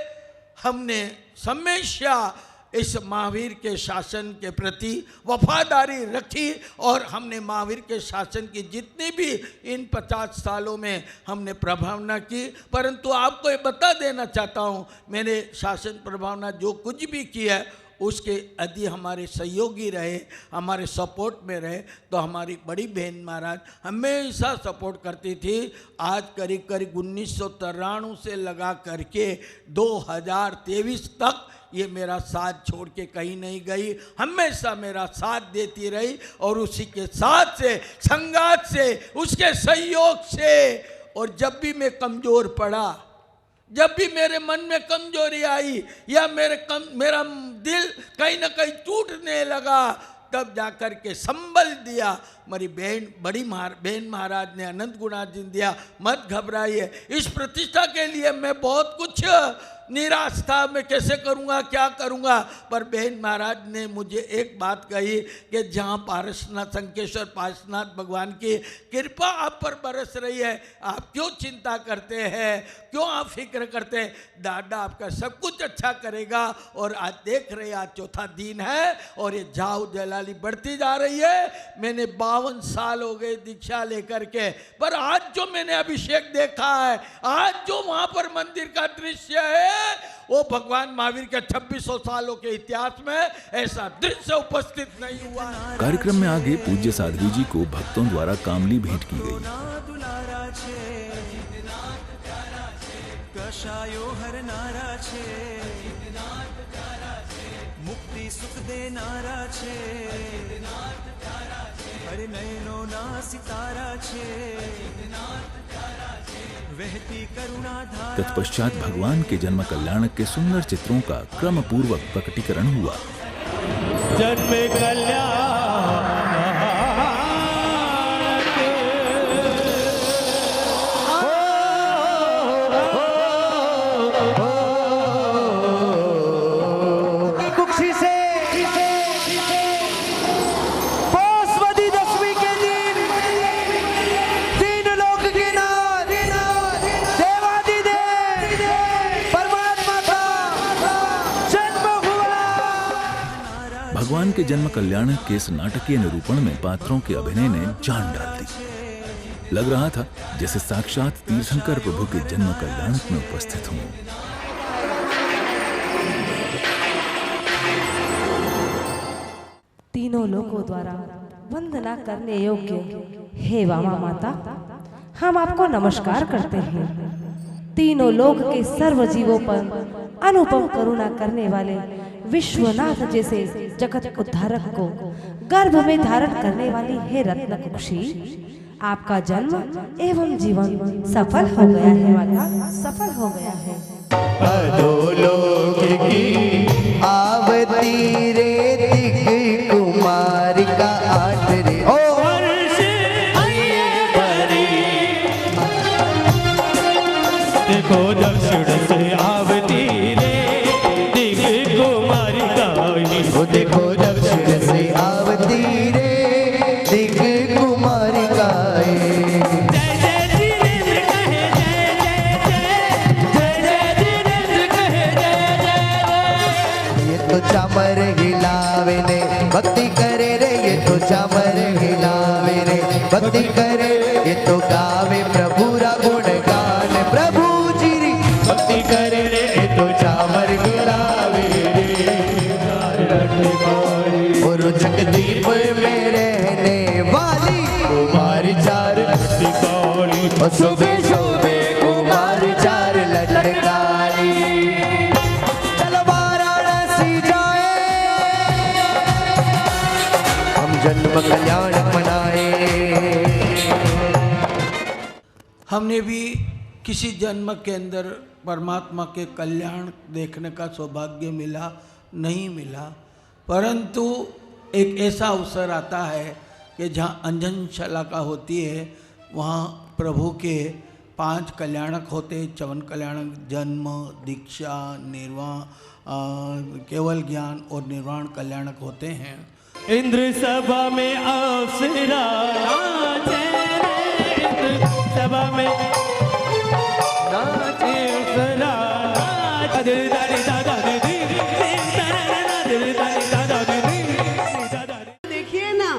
हमने हमेशा इस महावीर के शासन के प्रति वफादारी रखी और हमने महावीर के शासन की जितनी भी इन 50 सालों में हमने प्रभावना की। परंतु आपको ये बता देना चाहता हूँ, मैंने शासन प्रभावना जो कुछ भी की है उसके यदि हमारे सहयोगी रहे, हमारे सपोर्ट में रहे, तो हमारी बड़ी बहन महाराज हमेशा सपोर्ट करती थी। आज करीब करीब 1993 से लगा करके 2023 तक ये मेरा साथ छोड़ के कहीं नहीं गई, हमेशा मेरा साथ देती रही और उसी के साथ से, संगात से, उसके सहयोग से। और जब भी मैं कमज़ोर पड़ा, जब भी मेरे मन में कमजोरी आई या मेरा दिल कहीं ना कहीं टूटने लगा, तब जाकर के संबल दिया मेरी बड़ी बहन महाराज ने, अनंत गुणार्जन जी दिया। मत घबराइए, इस प्रतिष्ठा के लिए मैं बहुत कुछ निराश था, मैं कैसे करूँगा, क्या करूँगा, पर बहन महाराज ने मुझे एक बात कही कि जहाँ पारसनाथ संकेश्वर पारसनाथ भगवान की कृपा आप पर बरस रही है, आप क्यों चिंता करते हैं, क्यों आप फिक्र करते हैं, दादा आपका सब कुछ अच्छा करेगा। और आज देख रहे हैं, आज 4था दिन है और ये जाऊ जलाली बढ़ती जा रही है। मैंने 52 साल हो गए दीक्षा लेकर के, पर आज जो मैंने अभिषेक देखा है, आज जो वहाँ पर मंदिर का दृश्य है, वो भगवान महावीर के 2600 सालों के इतिहास में ऐसा दृश्य उपस्थित नहीं हुआ। कार्यक्रम में आगे पूज्य साध्वी जी को भक्तों द्वारा कामली भेंट की गई। मुक्ति सुख देनारा छे, अरे नयनो ना सितारा छे, वहती करुणा धारा। तत्पश्चात भगवान के जन्म कल्याण के सुंदर चित्रों का क्रम पूर्वक प्रकटीकरण हुआ। जन्म कल्याण भगवान के जन्म कल्याण के इस नाटकीय निरूपण में पात्रों के अभिनय ने जान डाल दी। लग रहा था जैसे साक्षात तीर्थंकर प्रभु के जन्म कल्याण में उपस्थित हूं। तीनों लोगों द्वारा वंदना करने योग्य हे वामा माता, हम आपको नमस्कार करते हैं। तीनों लोक के सर्व जीवों पर अनुपम करुणा करने वाले विश्वनाथ जैसे जगत उद्धारक को गर्भ में धारण करने वाली हे रत्न कुक्षी, आपका जन्म एवं जीवन सफल हो गया है माता, सफल हो गया है। अधोलोक की आवती रे दिग कुमार का आठ रे ओ देखो दक्षिण से आवती रे दिग कुमारी गाई, वो देखो दक्षिण से आवती रे दिग कुमारी गाए। जय जय जिनेंद्र कहे जय जय जय, जय जय जिनेंद्र कहे जय जय जय। ये तो चामर हिलावे ने भक्ति करे रे, ये तो चामर हिलावे रे भक्ति करे, ये तो गावे प्रभु रा गुणगान प्रभु जी री भक्ति करे रे, ये तो चामर हिलावे रे। और जगदीप में रहने वाली कुमारी चार लटकाली, और सुबह सुबह कुमारी चार लटकाली। चलो वाराणसी जाए, हम जन्म कल्याण मनाए। हमने भी किसी जन्म के अंदर परमात्मा के कल्याण देखने का सौभाग्य मिला नहीं मिला, परंतु एक ऐसा अवसर आता है कि जहाँ अंजन शलाका होती है वहाँ प्रभु के 5 कल्याणक होते, 54 कल्याणक जन्म, दीक्षा, निर्वाण, केवल ज्ञान और निर्वाण कल्याणक होते हैं। इंद्र सभा में अप्सरा नाचे रे, इंद्र सभा में नाचे अप्सरा नाचे, दिल दादी दादा दीदी, दिल दादी दादा दीदी। देखिए ना,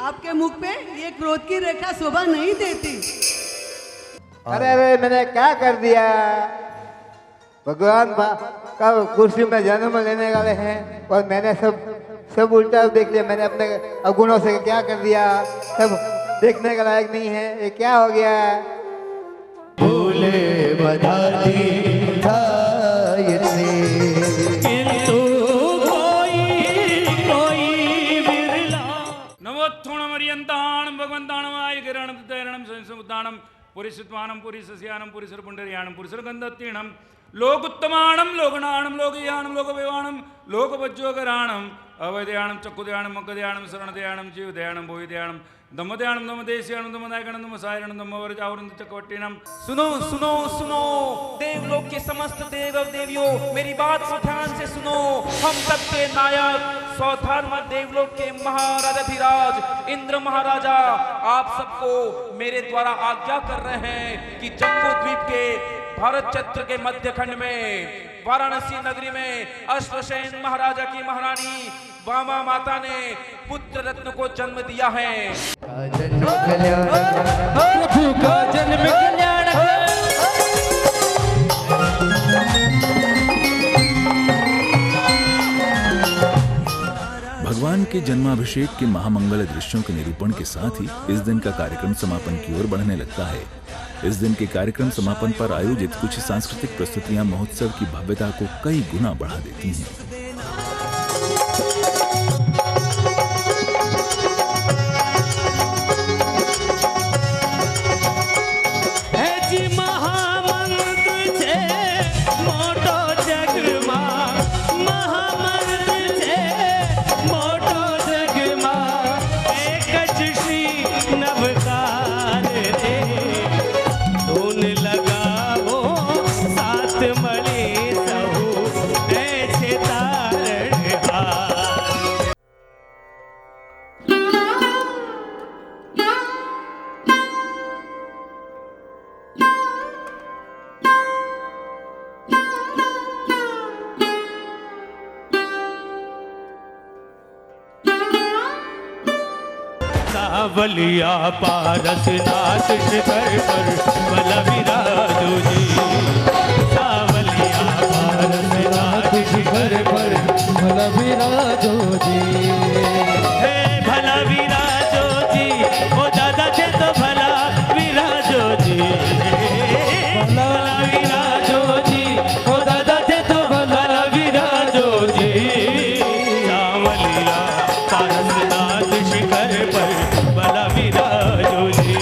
आपके मुख पे ये क्रोध की रेखा शोभा नहीं देती। अरे अरे मैंने क्या कर दिया? भगवान का कुर्सी में जन्म लेने वाले हैं और मैंने सब उल्टा देख लिया। मैंने अपने अवगुणों से क्या कर दिया, सब देखने का लायक नहीं है। ये क्या हो गया? भूले बधाती किंतु कोई विरला। नमोत्थुणमर्यन्ताणं भगवन्ताणं आयगिरणं तैरणं संसमुद्दानं पुरिसत्वानं पुरिसस्यानं पुरिसरपुण्डरीयाणं पुरिसरगन्धत्तीणं लोकोत्तमाणं लोकनाणं लोकयाणं लोकविवाणं लोकवज्जोगराणं अवैदयाणं चक्षुदयाणं मकदयाणं शरणदयाणं जीवदयाणं भूयदयाणं दमदयाणं दमदेश्याणं दमनायकणं दमसायरणं दमवरजावरं चक्रवर्तीणं। सुनो सुनो सुनो देवलोक के समस्त देव देवियों, मेरी बात को ध्यान से सुनो। हम सबके नायक सौधर्म देवलोक के महाराजाधिराज इंद्र महाराजा आप सबको मेरे द्वारा आज्ञा कर रहे हैं कि जम्बू द्वीप के भारत चक्र के मध्य खंड में वाराणसी नगरी में अश्वसेन महाराजा की महारानी वामा माता ने पुत्र रत्न को जन्म दिया है। प्रभु का जन्म कल्याण भगवान के जन्माभिषेक के महामंगल दृश्यों के निरूपण के साथ ही इस दिन का कार्यक्रम समापन की ओर बढ़ने लगता है। इस दिन के कार्यक्रम समापन पर आयोजित कुछ सांस्कृतिक प्रस्तुतियां महोत्सव की भव्यता को कई गुना बढ़ा देती हैं। सावलिया पारस नाथ शिखर पर बल विराजो जी। सावलिया पारस नाथ शिखर पर बल विराजो जी। हे भला विराजो जी, ओ दादा थे तो भला विराजो जी। भला विराजो जी, ओ दादा थे तो भला विराजो जी। सावलिया पारस नाथ शिखर पर बल विराजो जी।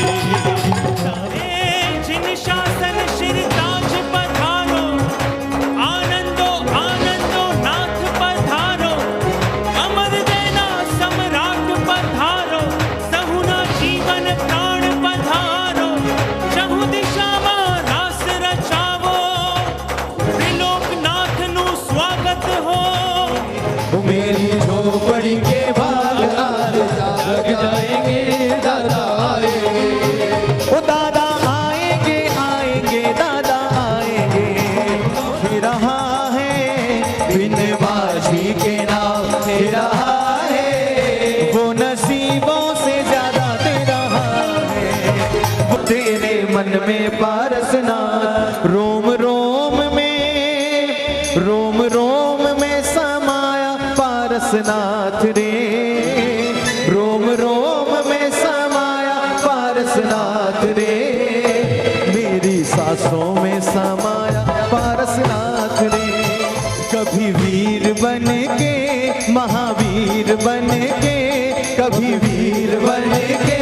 में पारसनाथ, रोम रोम में समाया पारसनाथ रे, रोम रोम में समाया पारसनाथ रे, मेरी सांसों में समाया पारसनाथ रे। कभी वीर बन के महावीर बन के, कभी वीर बन के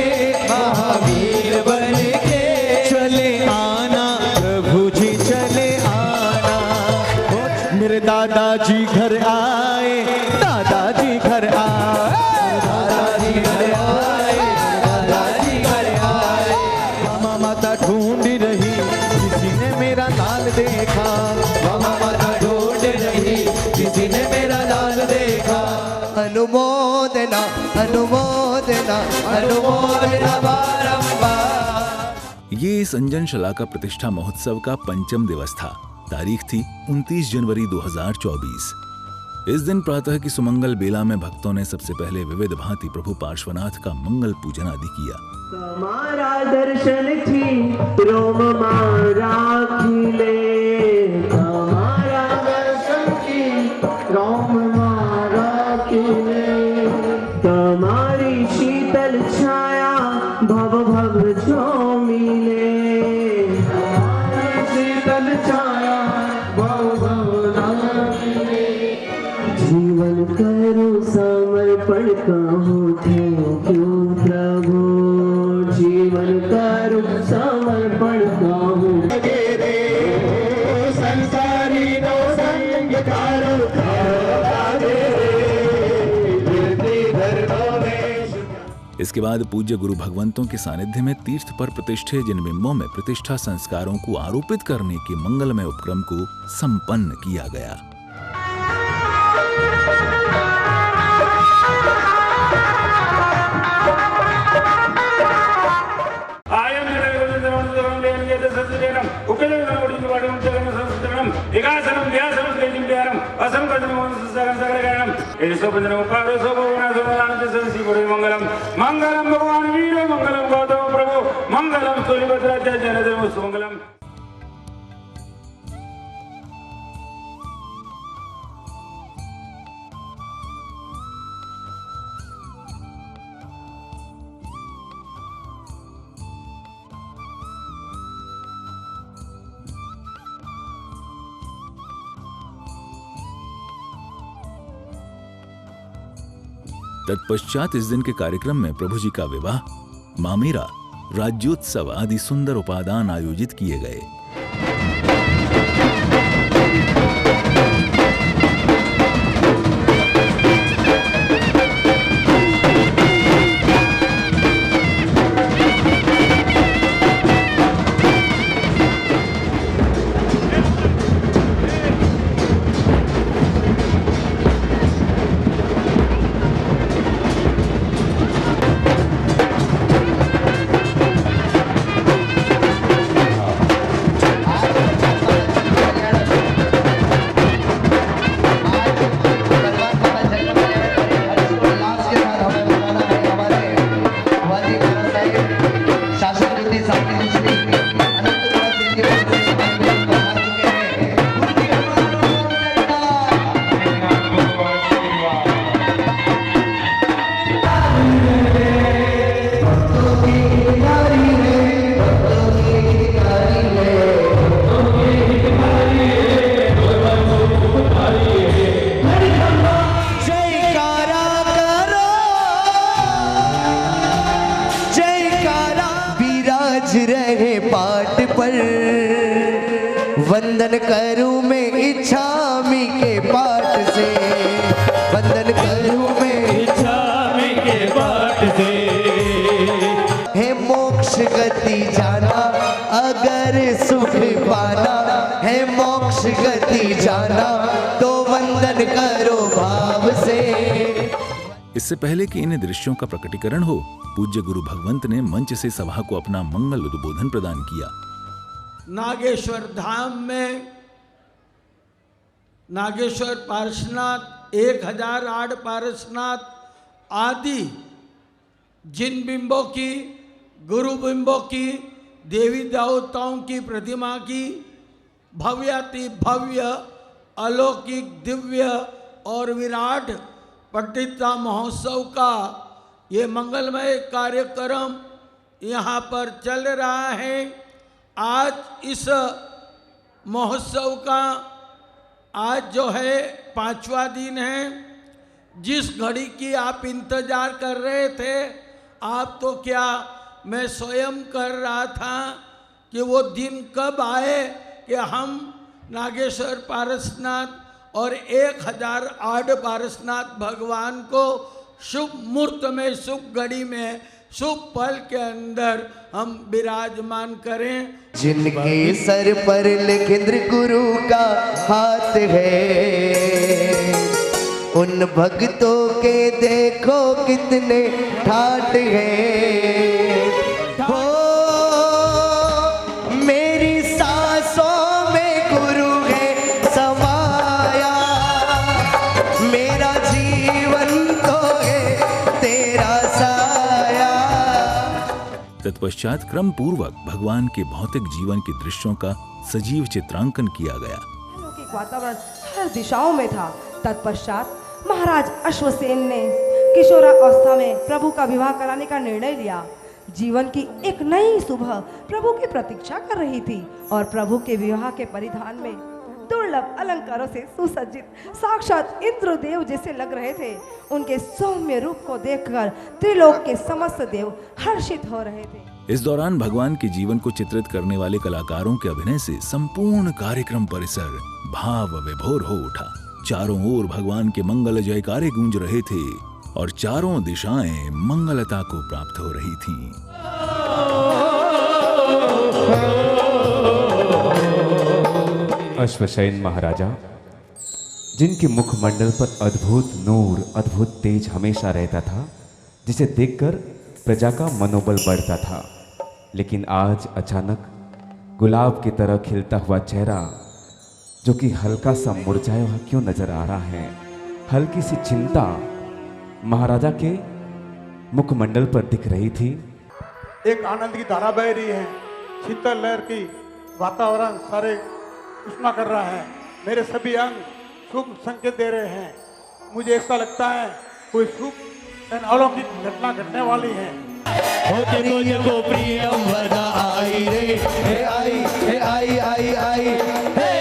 महावीर बन के चले आना प्रभु जी चले आना। मेरे दादाजी घर आए, दादाजी घर आए, दादाजी घर आए, दादाजी घर आए। मामा माता ढूंढ रही किसी ने मेरा लाल देखा, मामा माता ढूंढ रही किसी ने मेरा लाल देखा। अनुमोदना अनुमोदना अनुमोदना बारंबार। ये इस अंजन शलाका प्रतिष्ठा महोत्सव का 5वां दिवस था। तारीख थी 29 जनवरी 2024। इस दिन प्रातः की सुमंगल बेला में भक्तों ने सबसे पहले विविध भांति प्रभु पार्श्वनाथ का मंगल पूजन आदि किया। हमारा दर्शन थी रोम मारा खिले, हमारा दर्शन थी रोम मारा खिले, तुम्हारी शीतल छाया भव भव जो मिले, हमारी शीतल छाया भव भव जो मिले। जीवन करो समर्पण कहूँ थैंक यू प्रभु, जीवन करो समर्पण कहूँ संसारी नो संग करो। इसके बाद पूज्य गुरु भगवंतों के सानिध्य में तीर्थ पर प्रतिष्ठे जिन बिंबों में प्रतिष्ठा संस्कारों को आरोपित करने के मंगलमय उपक्रम को संपन्न किया गया। मंगलम भगवान वीर मंगलम गौतम प्रभु मंगलम सूर्यभद्राचार्य जनधर्मस्तु मंगलम। तत्पश्चात इस दिन के कार्यक्रम में प्रभु जी का विवाह, मामेरा, राज्योत्सव आदि सुंदर उपादान आयोजित किए गए। वंदन करूं मैं इच्छामी के पाठ से, वंदन करूं मैं इच्छामी के पाठ से। है मोक्ष गति जाना अगर सुख पाना, है मोक्ष गति जाना तो वंदन करो भाव से। इससे पहले कि इन दृश्यों का प्रकटीकरण हो, पूज्य गुरु भगवंत ने मंच से सभा को अपना मंगल उद्बोधन प्रदान किया। नागेश्वर धाम में नागेश्वर पार्श्वनाथ, 1008 पार्श्वनाथ आदि जिन बिंबों की, गुरु बिंबों की देवी देवताओं की प्रतिमा की भव्याति भव्य अलौकिक दिव्य और विराट प्रतिष्ठा महोत्सव का ये मंगलमय कार्यक्रम यहाँ पर चल रहा है। आज इस महोत्सव का आज जो है 5वां दिन है। जिस घड़ी की आप इंतजार कर रहे थे, आप तो क्या मैं स्वयं कर रहा था कि वो दिन कब आए कि हम नागेश्वर पारसनाथ और 1008 पारसनाथ भगवान को शुभ मुहूर्त में, शुभ घड़ी में, शुभ पल के अंदर हम विराजमान करें। जिनके सर पर लेखेंद्र गुरु का हाथ है, उन भक्तों के देखो कितने ठाठ हैं। हो मेरी सांसों में गुरु है समाया, मेरा जीवन तो है तेरा साया। तत्पश्चात क्रम पूर्वक भगवान के भौतिक जीवन के दृश्यों का सजीव चित्रांकन किया गया। वातावरण हर दिशाओं में था। तत्पश्चात महाराज अश्वसेन ने किशोरावस्था में प्रभु का विवाह कराने का निर्णय लिया। जीवन की एक नई सुबह प्रभु की प्रतीक्षा कर रही थी और प्रभु के विवाह के परिधान में दुर्लभ अलंकारों से सुसज्जित साक्षात इंद्रदेव जैसे लग रहे थे। उनके सौम्य रूप को देखकर त्रिलोक के समस्त देव हर्षित हो रहे थे। इस दौरान भगवान के जीवन को चित्रित करने वाले कलाकारों के अभिनय से संपूर्ण कार्यक्रम परिसर भाव विभोर हो उठा। चारों ओर भगवान के मंगल जयकारे गूंज रहे थे और चारों दिशाएं मंगलता को प्राप्त हो रही थीं। अश्वशयन महाराजा, जिनके मुखमंडल पर अद्भुत नूर, अद्भुत तेज हमेशा रहता था, जिसे देखकर प्रजा का मनोबल बढ़ता था, लेकिन आज अचानक गुलाब की तरह खिलता हुआ चेहरा जो कि हल्का सा मुरझाया हुआ क्यों नजर आ रहा है। हल्की सी चिंता महाराजा के मुखमंडल पर दिख रही थी। एक आनंद की धारा बह रही है, शीतल लहर की वातावरण सारे उष्मा कर रहा है। मेरे सभी अंग शुभ संकेत दे रहे हैं। मुझे ऐसा लगता है कोई शुभ अलौकिक घटना घटने वाली है। प्रियंवदा आई रे, हे आई, हे आई, आई, आई, हे।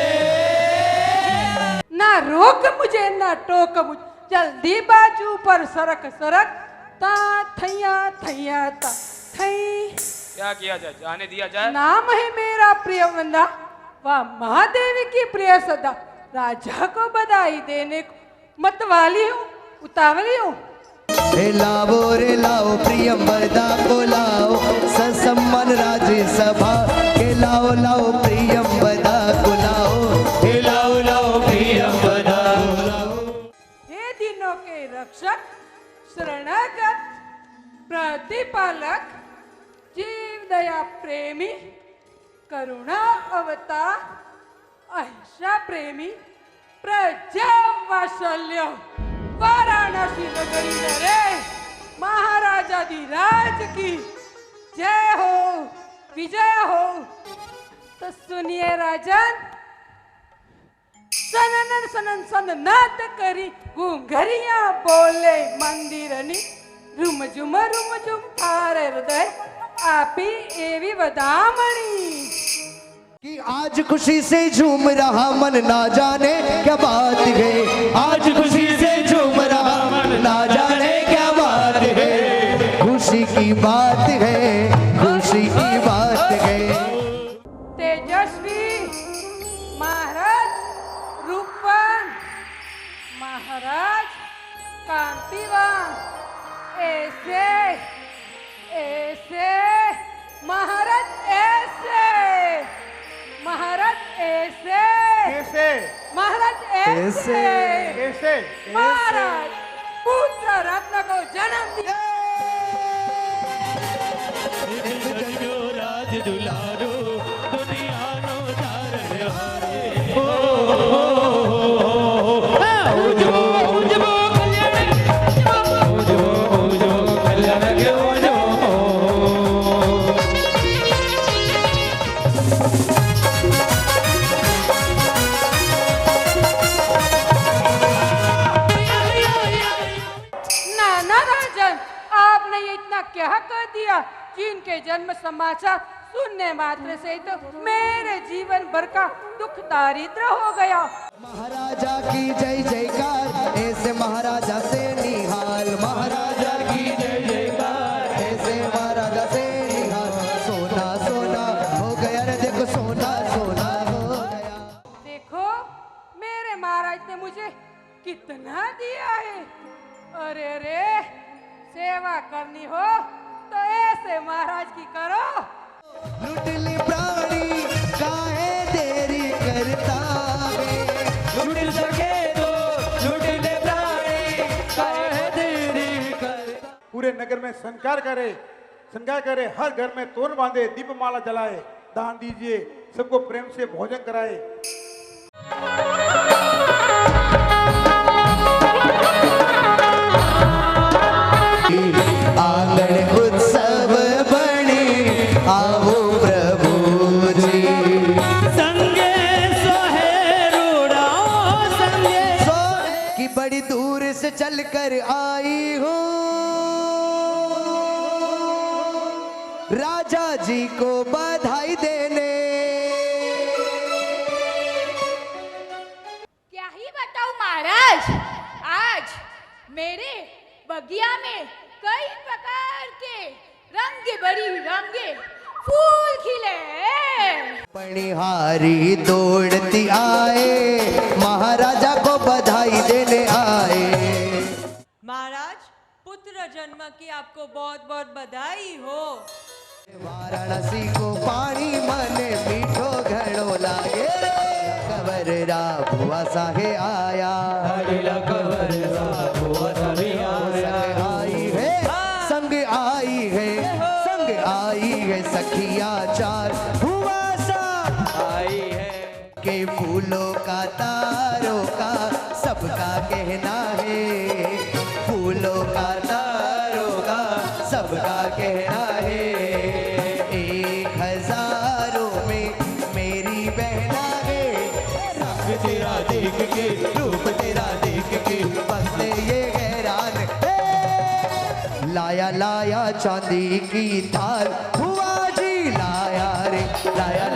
ना रोक मुझे ना टोक मुझे, जल्दी बाजू पर सरक सरक, ता थैया थैया ता थई। क्या किया जाए, जाने दिया जाए। नाम है मेरा प्रियवंदा, वाह महादेवी की प्रिय सदा, राजा को बधाई देने को मतवाली हूँ, उतावली हूँ। रे लाओ प्रियंवदा को लाओ, ससम्मान राज्यसभा के लाओ, लाओ प्रियंवदा को लाओ, हे लाओ लाओ प्रियंवदा को लाओ। हे दिनों के रक्षक, शरणागत प्रतिपालक, जीव दया प्रेमी, करुणा अवतार, अहिंसा प्रेमी, प्रजा वात्सल्य, वाराणसी नगरी रे महाराजाधिराज की जय हो, विजय हो। तो सुनिए राजन, सनन सनन सननाद करी घूंघरिया बोले मंदिरनी, रुम झुम थारे हृदय आपी एवी वदामणी। कि आज खुशी से झूम रहा मन, ना जाने क्या बात है। आज खुशी से झूम रहा मन, ना जाने क्या बात है। खुशी की बात है, खुशी की बात है। तेजस्वी महाराज रूपवान, महाराज कांतिवान, ऐसे ऐसे महाराज, ऐसे महाराज, ऐसे कैसे महाराज, ऐसे कैसे महाराज पुत्र रत्न को जन्म दिया। राज दुलारो दुनिया नो धारण हारे। क्या कर दिया जिनके जन्म समाचार सुनने मात्र से ही तो मेरे जीवन भर का दुख दारिद्र हो गया। महाराजा की जय जयकार, ऐसे महाराजा से निहाल। महाराजा की जय जयकार, ऐसे महाराजा से निहाल। सोना सोना हो गया रे देखो, सोना सोना हो गया। देखो मेरे महाराज ने मुझे कितना दिया है। अरे अरे सेवा करनी हो तो ऐसे महाराज की करो। लुटली प्राणी काहे देरी करता वे, लुट सके तो लुट ले प्राणी काहे देरी करता। पूरे नगर में संस्कार करे, हर घर में तोरण बांधे, दीपमाला जलाए, दान दीजिए, सबको प्रेम से भोजन कराए। आंगन उत्सव बने आओ प्रभु जी, संगे सोहे रूड़ाओ संगे सोहे कि बड़ी दूर से चल कर आई हूँ, राजा जी को बधाई देने। क्या ही बताऊं महाराज, आज मेरे बगिया में कई प्रकार के रंगे फूल खिले। पणिहारी दौड़ती आए, महाराजा को बधाई देने आए। महाराज पुत्र जन्म की आपको बहुत बहुत बधाई हो। वाराणसी को पानी मने मीठो घड़ो लागे, कवर रा भुआ साहे आया, कवर रा भुआ साहे आया। संग आई है सखिया चार, भुआ सा आई है के फूलों का तारों का सबका कहना है, फूलों का तारों का सबका कहना है। 1000 में मेरी बहना है, रंग तेरा देख के रूप तेरा देख के बसते ये हैरान। लाया लाया चांदी की थाल, बुआ जी लाया रे, लाया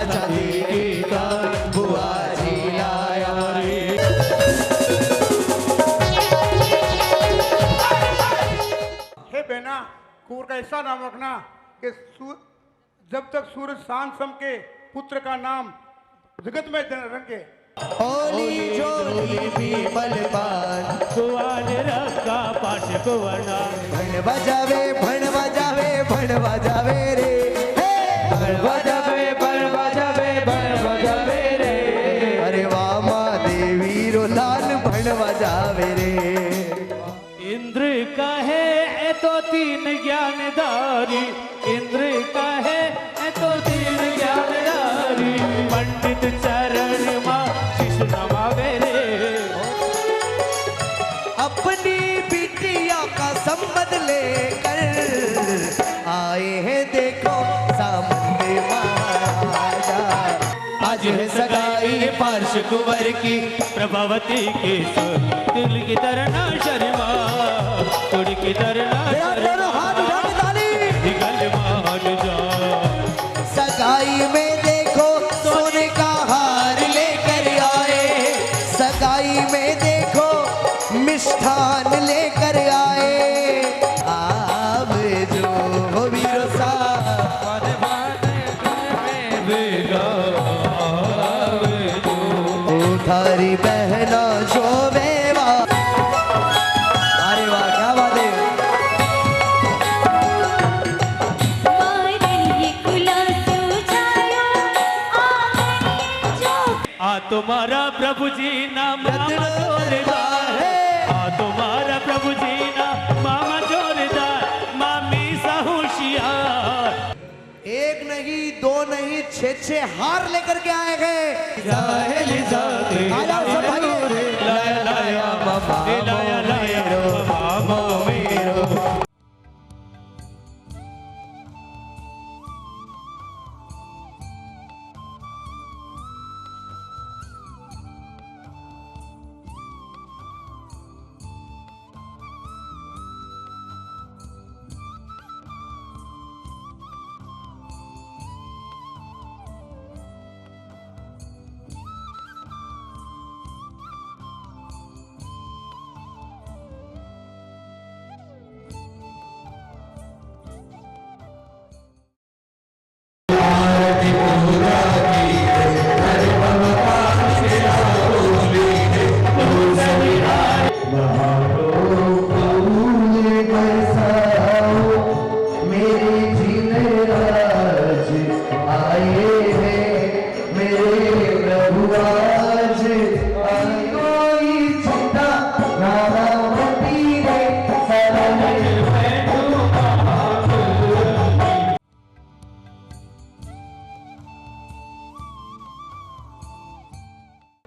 चांदी की थाल, बुआ जी लाया रे। हे बहना, कुंवर का ऐसा नाम रखना कि जब तक सूरज शांत समके, पुत्र का नाम जगत में रंगे। ओली जोली पीपल पान, कुआन रखा पाश कुवना, भण बजावे भण बजावे भण बजावे रे, भण बजावे भण बजावे भण बजावे रे। अरे वाह माँ देवी रो लाल भण बजावे रे। इंद्र का है ए तो तीन ज्ञानधारी, इंद्र का है ए तो तीन ज्ञानधारी, पंडित चरण माँ शिशु नमावे रे। अपनी बिटिया का संबंध लेकर आए हैं देखो सामंत महाराजा। आज है सगाई पार्श कुंवर की, प्रभावती के दिल की तरना शर्मा, तुड़ की तरना सगाई में देखो सोने का हार लेकर आए, सगाई में देखो मिष्ठान लेकर आए। आप जो वीरो सा थारी बहना जो वेवा। अरे वाह क्या बात है। तुम्हारा प्रभु जी ना मामा जोरदार है, तुम्हारा प्रभु जी ना मामा जोरदार, मामी सा होशियार। एक नहीं दो नहीं 6 हार लेकर के आए गए। लाया लाया मामा मेरो।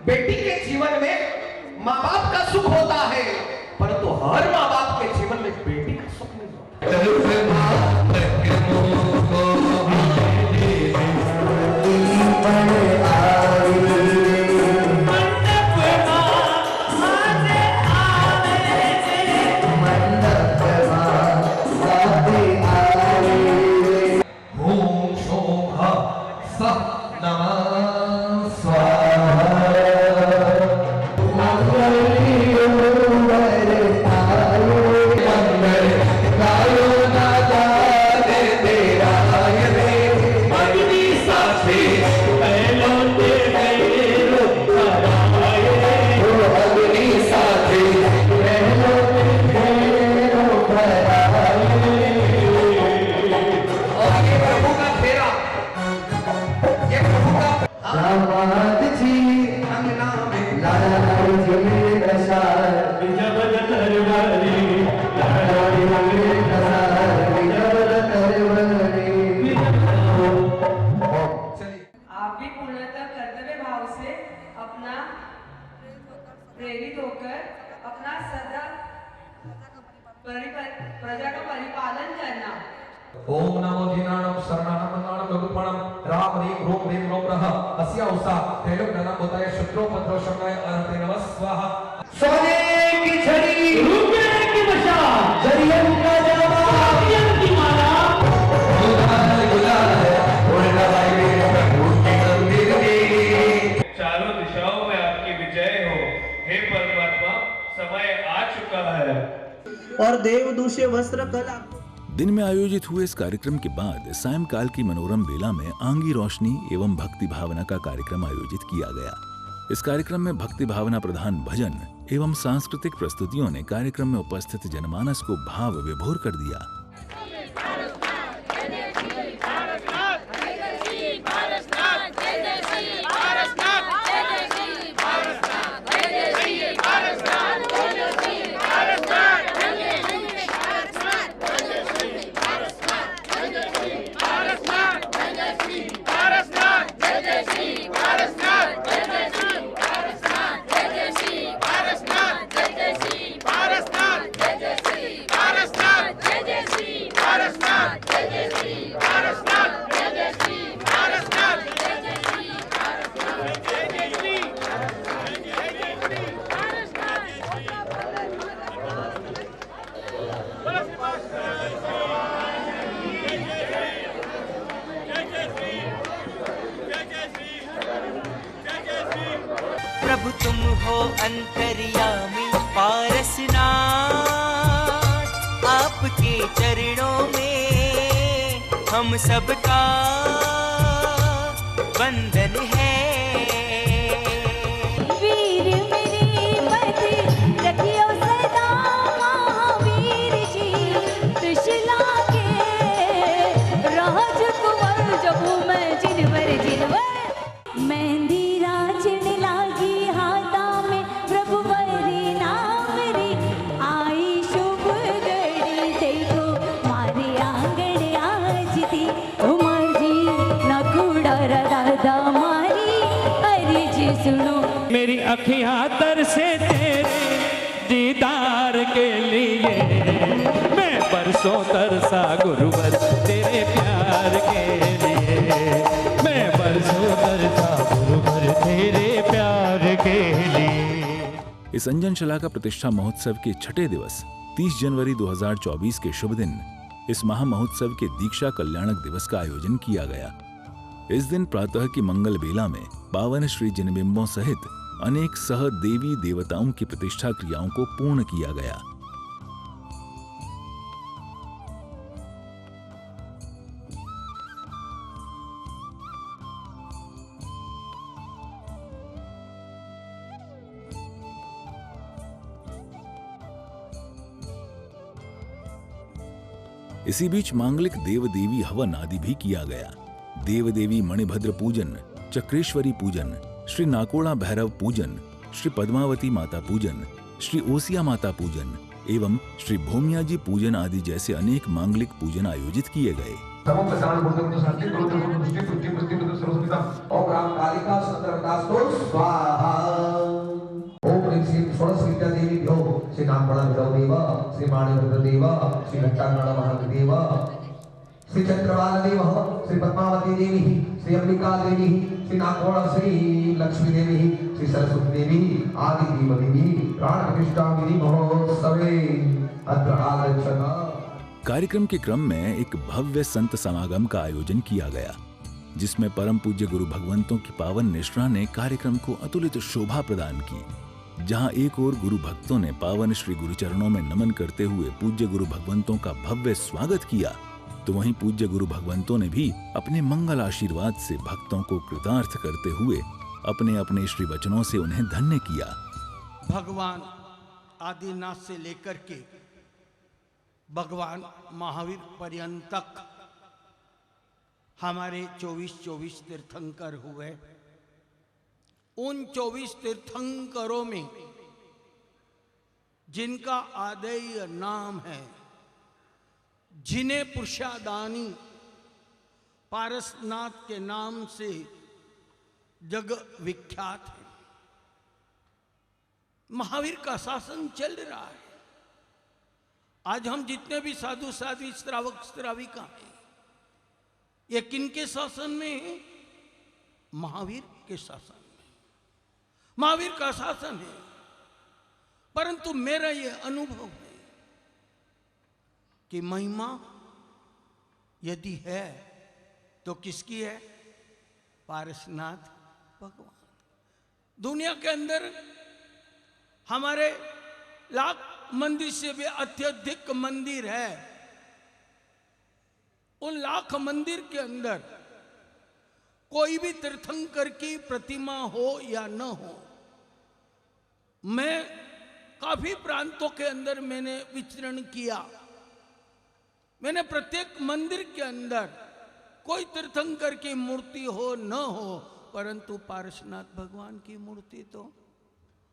बेटी के जीवन में माँ बाप का सुख होता है, परंतु हर माँ बाप के जीवन में बेटी का सुख नहीं होता। आप भी पूर्णतः कर्तव्य भाव से अपना प्रेरित होकर अपना सदा प्रजा का परिपालन करना। ओम नमो जिनाणम शरणाणम मंगलम लघुपणम राम रीम रोम रीम रोम रह अस्या उषा त्रैलोक ननम बताय शुक्रो पत्रो शमय अर्थे नमः स्वाहा। सोने की छड़ी रुपये की बशा जरियम का जामा जरियम की माला गुलाल है उड़ना भाई मेरे प्रभु के मंदिर में चारों दिशाओं में आपकी विजय हो। हे परमात्मा, समय आ चुका है। और देवदूषे वस्त्र कला। दिन में आयोजित हुए इस कार्यक्रम के बाद सायंकाल की मनोरम बेला में आंगी रोशनी एवं भक्ति भावना का कार्यक्रम आयोजित किया गया। इस कार्यक्रम में भक्ति भावना प्रधान भजन एवं सांस्कृतिक प्रस्तुतियों ने कार्यक्रम में उपस्थित जनमानस को भाव विभोर कर दिया। प्रभु तुम हो अंतर्यामी पारसनाथ, आपके चरणों में हम सबका वंदन है। वीर मेरे पति रखियो सदा महावीर जी, त्रिशला के राजकुमार जबू मैं जिनवर मेहंदी राजन लागी हाथा में प्रभु वरी नाम री आई शुभ घड़ी देखो मारे आंगन आज थी उमर जी नकुड़ा दादा मारी हरी जी सुनो। मेरी अखियां तरसे तेरे दीदार के लिए, मैं बरसों तरसा गुरुवर तेरे प्यार के लिए, मैं बरसों तरसा गुरुवर तेरे प्यार के लिए। इस अंजन शलाका प्रतिष्ठा महोत्सव के छठे दिवस 30 जनवरी 2024 के शुभ दिन इस महामहोत्सव के दीक्षा कल्याणक दिवस का आयोजन किया गया। इस दिन प्रातः की मंगल बेला में पावन श्री जिनबिंबों सहित अनेक सह देवी देवताओं की प्रतिष्ठा क्रियाओं को पूर्ण किया गया। इसी बीच मांगलिक देव देवी हवन आदि भी किया गया। देव देवी मणिभद्र पूजन, चक्रेश्वरी पूजन, श्री नाकोड़ा भैरव पूजन, श्री पद्मावती माता पूजन, श्री ओसिया माता पूजन एवं श्री भूमिया जी पूजन आदि जैसे अनेक मांगलिक पूजन आयोजित किए गए। स्वाहा ब्राह्मण विदौदेव श्री माणिकदेव श्री घट्टांगण महादेव श्री चंद्रवाल देव श्री पद्मावती देवी श्री अंबिका देवी श्री नागोड़ श्री लक्ष्मी देवी श्री सरस्वती देवी आदि देव देवी प्राण प्रतिष्ठा विधि महोत्सवे अत्र आगच्छत। कार्यक्रम के क्रम में एक भव्य संत समागम का आयोजन किया गया, जिसमें परम पूज्य गुरु भगवंतों की पावन निष्ठा ने कार्यक्रम को अतुलित शोभा प्रदान की। जहां एक ओर गुरु भक्तों ने पावन श्री गुरु चरणों में नमन करते हुए पूज्य गुरु भगवंतों का भव्य स्वागत किया, तो वहीं पूज्य गुरु भगवंतों ने भी अपने मंगल आशीर्वाद से भक्तों को कृतार्थ करते हुए अपने अपने श्री वचनों से उन्हें धन्य किया। भगवान आदिनाथ से लेकर के भगवान महावीर पर्यंत तक हमारे 24 तीर्थंकर हुए। उन 24 तीर्थंकरों में जिनका आदेय नाम है, जिन्हें पुरुषादानी पारसनाथ के नाम से जग विख्यात है, महावीर का शासन चल रहा है। आज हम जितने भी साधु साध्वी श्रावक श्राविका हैं, ये किनके शासन में है? महावीर के शासन में, महावीर का शासन है। परंतु मेरा ये अनुभव है कि महिमा यदि है तो किसकी है? पारसनाथ भगवान। दुनिया के अंदर हमारे लाख मंदिर से भी अत्यधिक मंदिर है। उन लाख मंदिर के अंदर कोई भी तीर्थंकर की प्रतिमा हो या न हो, मैं काफी प्रांतों के अंदर मैंने विचरण किया। मैंने प्रत्येक मंदिर के अंदर कोई तीर्थंकर की मूर्ति हो न हो, परंतु पारसनाथ भगवान की मूर्ति तो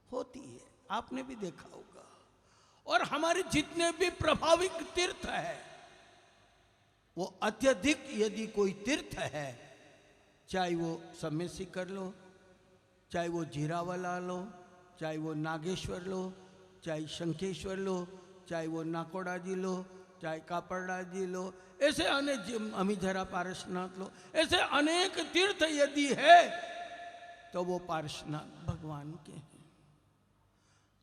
होती है, आपने भी देखा होगा। और हमारे जितने भी प्रभाविक तीर्थ है, वो अत्यधिक यदि कोई तीर्थ है, चाहे वो समेसी कर लो, चाहे वो जीरावाला लो, चाहे वो नागेश्वर लो, चाहे शंखेश्वर लो, चाहे वो नाकोड़ा जी लो, चाहे कापड़ा जी लो, ऐसे अनेक, अमीधरा पारसनाथ लो, ऐसे अनेक तीर्थ यदि है तो वो पारसनाथ भगवान के हैं।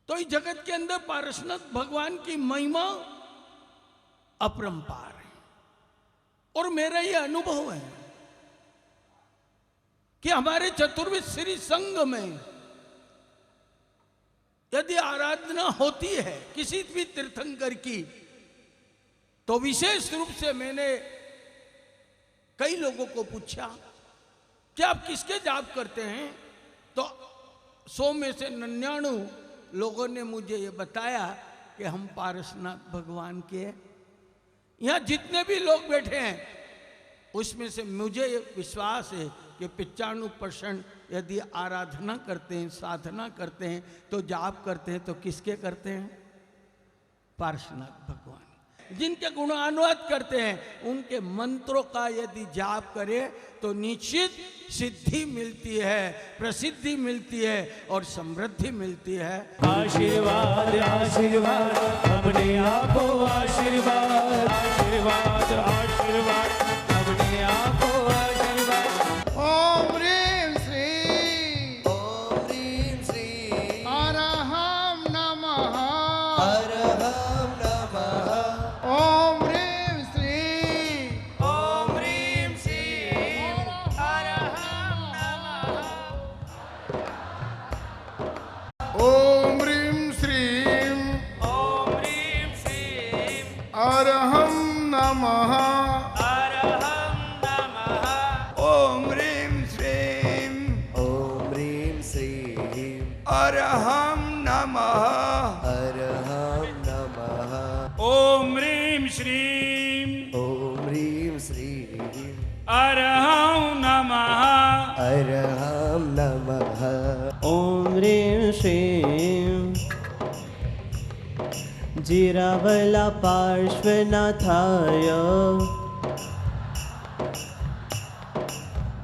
तो इस जगत के अंदर पारसनाथ भगवान की महिमा अपरंपार है। और मेरा ये अनुभव है कि हमारे चतुर्विध श्री संघ में यदि आराधना होती है किसी भी तीर्थंकर की, तो विशेष रूप से मैंने कई लोगों को पूछा कि आप किसके जाप करते हैं, तो 100 में से 99 लोगों ने मुझे ये बताया कि हम पारसनाथ भगवान के। यहाँ जितने भी लोग बैठे हैं उसमें से मुझे ये विश्वास है कि 95% यदि आराधना करते हैं, साधना करते हैं, तो जाप करते हैं, तो किसके करते हैं? पारसनाथ भगवान। जिनके गुणानुवाद करते हैं उनके मंत्रों का यदि जाप करे तो निश्चित सिद्धि मिलती है, प्रसिद्धि मिलती है और समृद्धि मिलती है। आशीर्वाद आशीर्वाद हमने आपको आशीर्वाद, आशीर्वाद आशीर्वाद हमने आपको आशीर्वाद। ओम ह्रीं श्री, ओम ह्रीं श्री, अरहं नमः, अरहं नमः। ओम ह्रीं श्री, ओम ह्रीं श्री, अरहं नमः। ओम ह्रीं श्रीं, ओम ह्रीं श्रीं, अरहं नमः, अरहं नमः। ओम ह्रीं श्रीं, ओम ह्रीं श्रीं, अरहं नमः, अरहं नमः। ओम ह्रीं श्रीं, ओम ह्रीं श्रीं, अरहं नमः, अरहं नमः। ओम ह्रीं श्रीं जीरावला पार्श्वनाथाय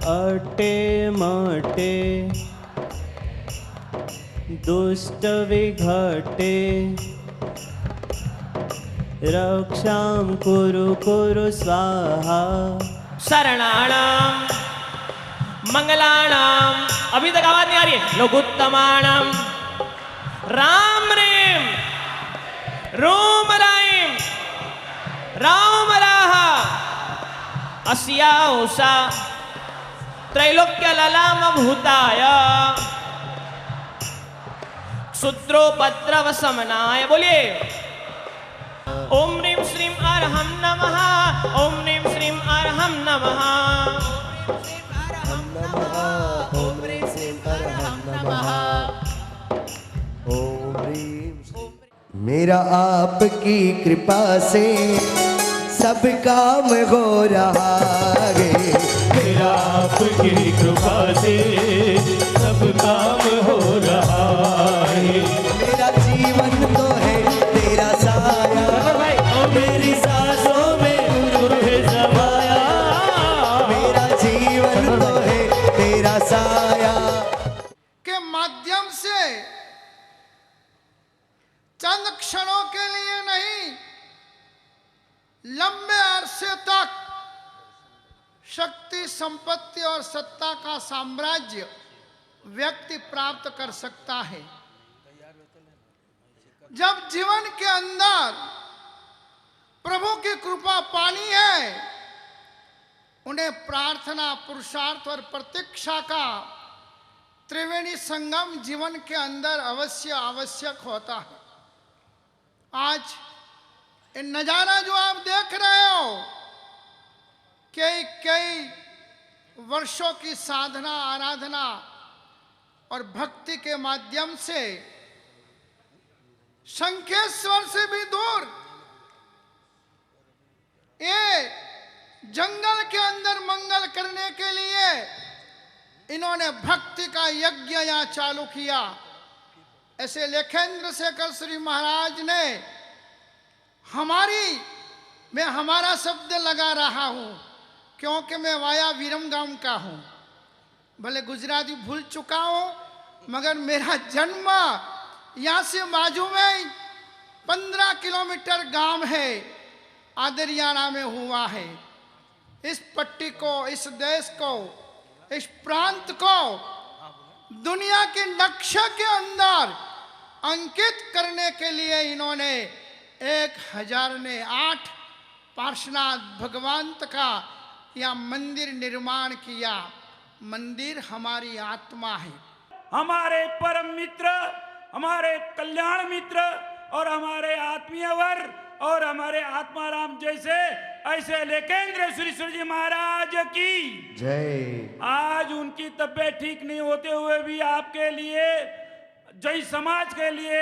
अट्टे मट्टे दुष्ट विघटे रक्षां कुरु कुरु स्वाहा। शरणाणाम मंगलाणाम, अभी तक आवाज नहीं आ रही है, लघुत्तमाणाम राम रेम रोम राइम राम राहा अस्या उषा त्रैलोक्य ललाम भूताय शूद्रोपद्रव समनाय। बोलिए ओम ह्रीं श्रीं अर्हं नमः, ओम ह्रीं श्रीं अर्हं नमः। मेरा आपकी कृपा से सब काम हो रहा है। मेरा आपकी कृपा से सब काम हो रहा है। मेरा जीवन तो है तेरा साया, मेरी सांसों में गुरु है समाया। मेरा जीवन तो है तेरा साया। के माध्यम से चंद क्षणों के लिए नहीं, लंबे अरसे तक शक्ति, संपत्ति और सत्ता का साम्राज्य व्यक्ति प्राप्त कर सकता है। जब जीवन के अंदर प्रभु की कृपा पानी है, उन्हें प्रार्थना, पुरुषार्थ और प्रतीक्षा का त्रिवेणी संगम जीवन के अंदर अवश्य आवश्यक होता है। आज ये नजारा जो आप देख रहे हो, कई वर्षों की साधना, आराधना और भक्ति के माध्यम से शंखेश्वर से भी दूर ये जंगल के अंदर मंगल करने के लिए इन्होंने भक्ति का यज्ञ यहाँ चालू किया। ऐसे लेखेंद्र शेखर श्री महाराज ने मैं हमारा शब्द लगा रहा हूं क्योंकि मैं वाया विरमगाम का हूं। भले गुजराती भूल चुका हूं, मगर मेरा जन्म यहाँ से बाजू में 15 किलोमीटर गांव है, आदरियाना में हुआ है। इस पट्टी को, इस देश को, इस प्रांत को दुनिया के नक्शे के अंदर अंकित करने के लिए इन्होंने 1008 पार्श्वनाथ भगवंत का यह मंदिर निर्माण किया। मंदिर हमारी आत्मा है। हमारे परम मित्र, हमारे कल्याण मित्र और हमारे आत्मीय वर और हमारे आत्माराम जैसे ऐसे लेकेंद्र श्री जी महाराज की जय। आज उनकी तबीयत ठीक नहीं होते हुए भी आपके लिए, जैन समाज के लिए,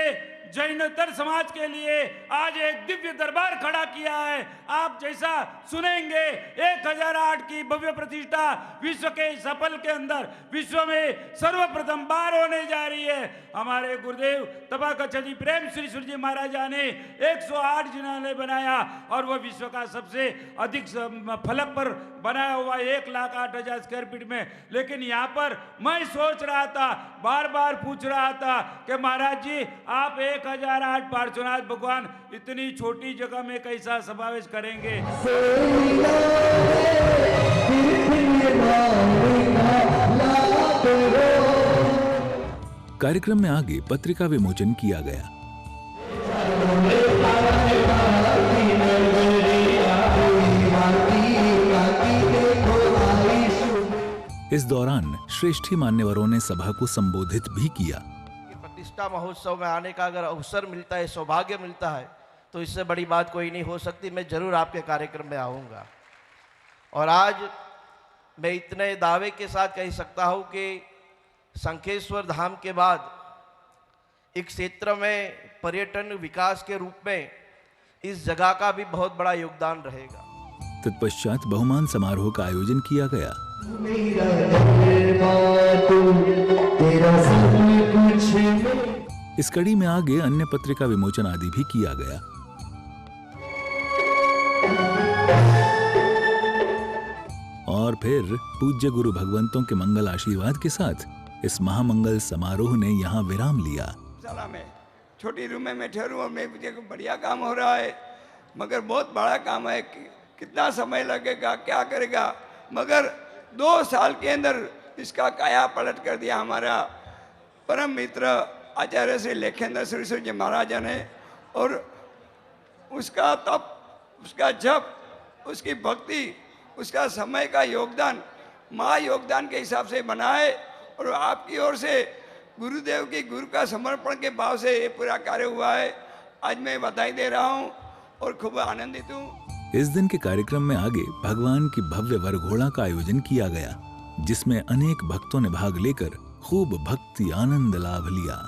जैनतर समाज के लिए आज एक दिव्य दरबार खड़ा किया है। आप जैसा सुनेंगे 1008 की भव्य प्रतिष्ठा विश्व के सफल के अंदर विश्व में सर्वप्रथम बार होने जा रही है। हमारे गुरुदेव तपाकच्छ जी प्रेम श्री जी महाराजा ने 108 जिन्होंने बनाया और वह विश्व का सबसे अधिक फलक पर बनाया हुआ 1,08,000 स्क्वायर फीट में। लेकिन यहाँ पर मैं सोच रहा था, बार बार पूछ रहा था कि महाराज जी आप 1008 पार्श्वनाथ भगवान इतनी छोटी जगह में कैसा समावेश करेंगे। कार्यक्रम में आगे पत्रिका विमोचन किया गया। इस दौरान श्रेष्ठी मान्यवरों ने सभा को संबोधित भी किया। प्रतिष्ठा महोत्सव में आने का अगर अवसर मिलता है, सौभाग्य मिलता है, तो इससे बड़ी बात कोई नहीं हो सकती। मैं जरूर आपके कार्यक्रम में आऊँगा। और आज मैं इतने दावे के साथ कह सकता हूँ कि शंखेश्वर धाम के बाद एक क्षेत्र में पर्यटन विकास के रूप में इस जगह का भी बहुत बड़ा योगदान रहेगा। तत्पश्चात बहुमान समारोह का आयोजन किया गया। इस कड़ी में आगे अन्य पत्रिका विमोचन आदि भी किया गया। और फिर पूज्य गुरु भगवंतों के मंगल आशीर्वाद के साथ इस महामंगल समारोह ने यहाँ विराम लिया। में छोटी रूम में मैं ठहरूं और मैं मुझे बढ़िया काम हो रहा है। मगर बहुत बड़ा काम है, कितना समय लगेगा, क्या करेगा, मगर 2 साल के अंदर इसका काया पलट कर दिया हमारा परम मित्र आचार्य श्री लेखेंद्र श्री जी महाराज ने। और उसका तप, उसका जप, उसकी भक्ति, उसका समय का योगदान महायोगदान के हिसाब से बना है। और आपकी ओर से गुरुदेव की गुरु का समर्पण के भाव से ये पूरा कार्य हुआ है। आज मैं बधाई दे रहा हूँ और खूब आनंदित हूँ। इस दिन के कार्यक्रम में आगे भगवान की भव्य वरघोड़ा का आयोजन किया गया, जिसमें अनेक भक्तों ने भाग लेकर खूब भक्ति आनंद लाभ लिया।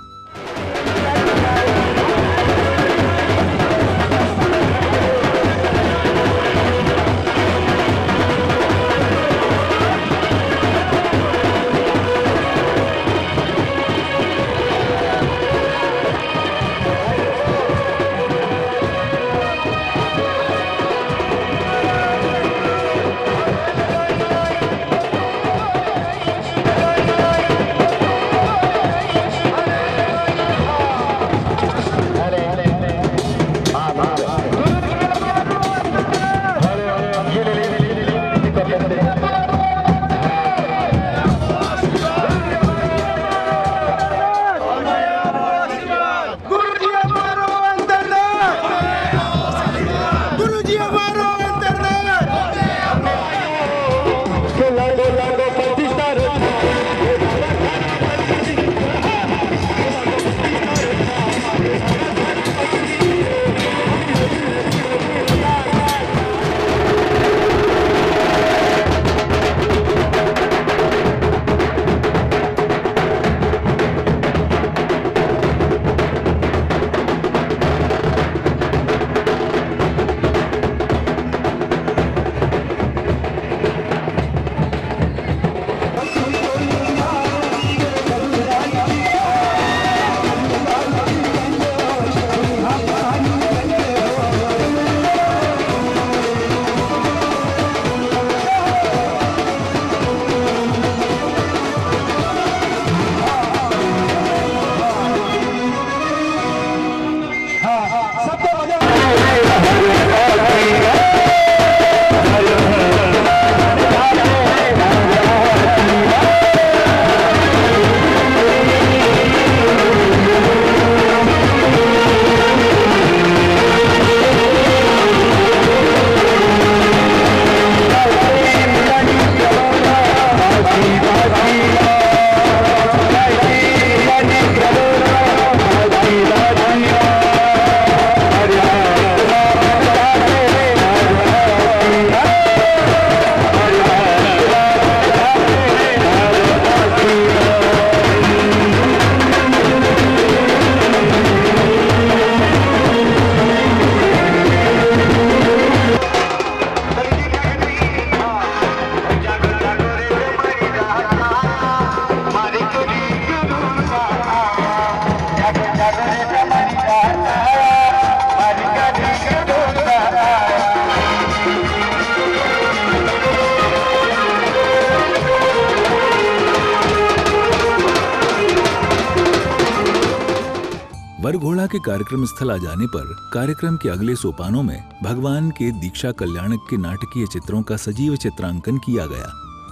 वरघोड़ा के कार्यक्रम स्थल आ जाने पर कार्यक्रम के अगले सोपानों में भगवान के दीक्षा कल्याणक के नाटकीय चित्रों का सजीव चित्रांकन किया गया।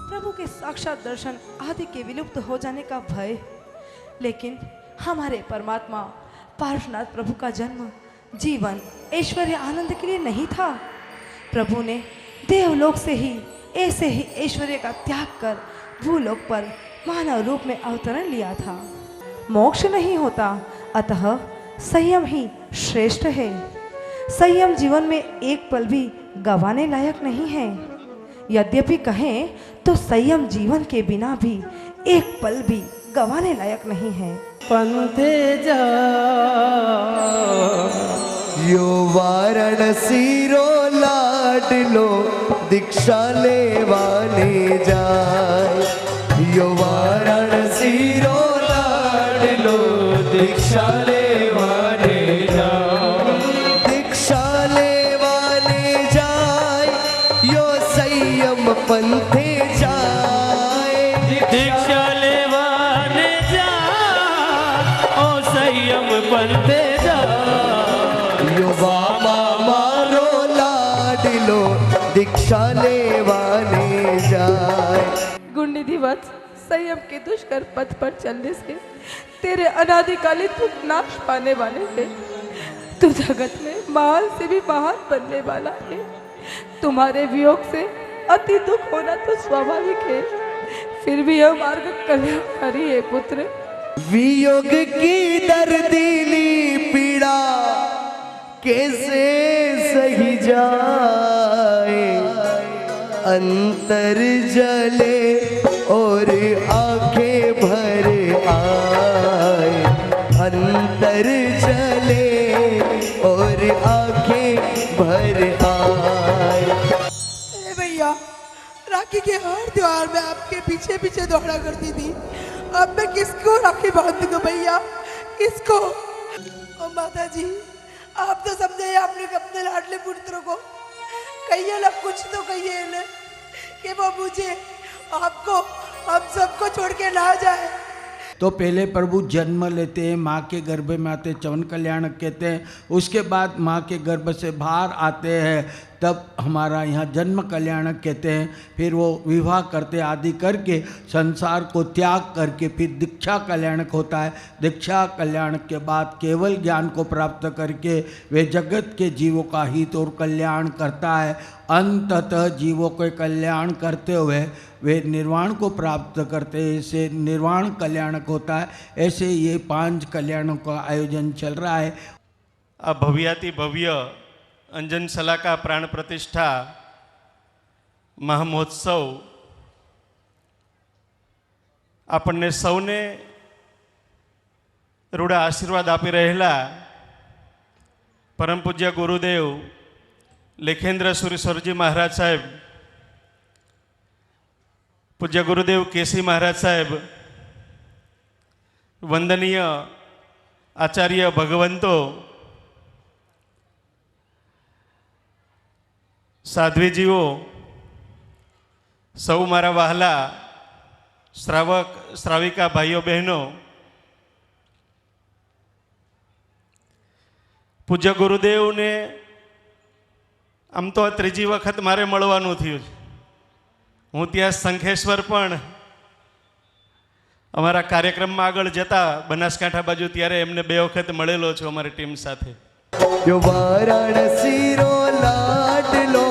प्रभु के साक्षात दर्शन आदि के विलुप्त हो जाने का भय, लेकिन हमारे परमात्मा पार्श्वनाथ प्रभु का जन्म जीवन ऐश्वर्य आनंद के लिए नहीं था। प्रभु ने देवलोक से ही ऐसे ही ऐश्वर्य का त्याग कर भूलोक पर मानव रूप में अवतरण लिया था। मोक्ष नहीं होता, अतः संयम ही श्रेष्ठ है। संयम जीवन में एक पल भी गंवाने लायक नहीं है। यद्यपि कहें तो संयम जीवन के बिना भी एक पल भी गंवाने लायक नहीं है। पंथे जा यो वाराणसी रो लाडलो दीक्षा लेवाने जाए। यो वाराणसी रो लाडलो दीक्षा लेवाने जाए। दीक्षा लेवाने जाए यो संयम पंथे जाए। दीक्षा लेवाने जाए ओ संयम पंथे जाए। यो वामा मारो दीक्षा लेवाने जाए। गुंडी दिवस संयम के दुष्कर पथ पर चलने से तेरे अनादिकालीन दुख नाश पाने वाले थे। तू जगत में महान से भी महान बनने वाला है। तुम्हारे वियोग से अति दुख होना तो स्वाभाविक है, फिर भी यह मार्ग कल्याणकारी है पुत्र। वियोग की दर्दीली पीड़ा कैसे सही जाए, अंतर जले और आंखें भर आए, अंतर जले और आंखें भर आए। भैया राखी के हर त्योहार में आपके पीछे पीछे दौड़ा करती थी, अब मैं किसको राखी बांधूंगा भैया, किसको? ओ माता जी, आप तो समझे आपने अपने लाडले पुत्र को, कहिए ना कुछ तो कहिए ना कि वो मुझे आपको हम सबको छोड़ के ना जाए। तो पहले प्रभु जन्म लेते हैं, माँ के गर्भ में आते, चवन कल्याण कहते हैं। उसके बाद माँ के गर्भ से बाहर आते हैं, तब हमारा यहाँ जन्म कल्याण कहते हैं। फिर वो विवाह करते आदि करके संसार को त्याग करके फिर दीक्षा कल्याणक होता है। दीक्षा कल्याण के बाद केवल ज्ञान को प्राप्त करके वे जगत के जीवों का हित और कल्याण करता है। अंततः जीवों के कल्याण करते हुए वे निर्वाण को प्राप्त करते हैं, ऐसे निर्वाण कल्याणक होता है। ऐसे ये 5 कल्याणों का आयोजन चल रहा है। अब भव्याति भव्य अंजन सलाका प्राण प्रतिष्ठा મહામહોત્સવ આપણને સૌને રૂડા આશીર્વાદ આપી રહેલા પરમ પૂજ્ય ગુરુદેવ લેખેન્દ્ર સુરેશ્વરજી મહારાજ સાહેબ, પૂજ્ય ગુરુદેવ કેસી મહારાજ સાહેબ, વંદનીય આચાર્ય ભગવંતો, સાધ્વીજીઓ, સૌ મારા વહાલા શ્રાવક શ્રાવિકા ભાઈઓ બહેનો, પૂજ્ય ગુરુદેવને આમ તો આ ત્રીજી વખત મારે મળવાનું થયું છે. હું ત્યાં શંખેશ્વર પણ અમારા કાર્યક્રમમાં આગળ જતા બનાસકાંઠા બાજુ ત્યારે એમને 2 વખત મળેલો છું અમારી ટીમ સાથે. यो वाराणसी रो लाडलो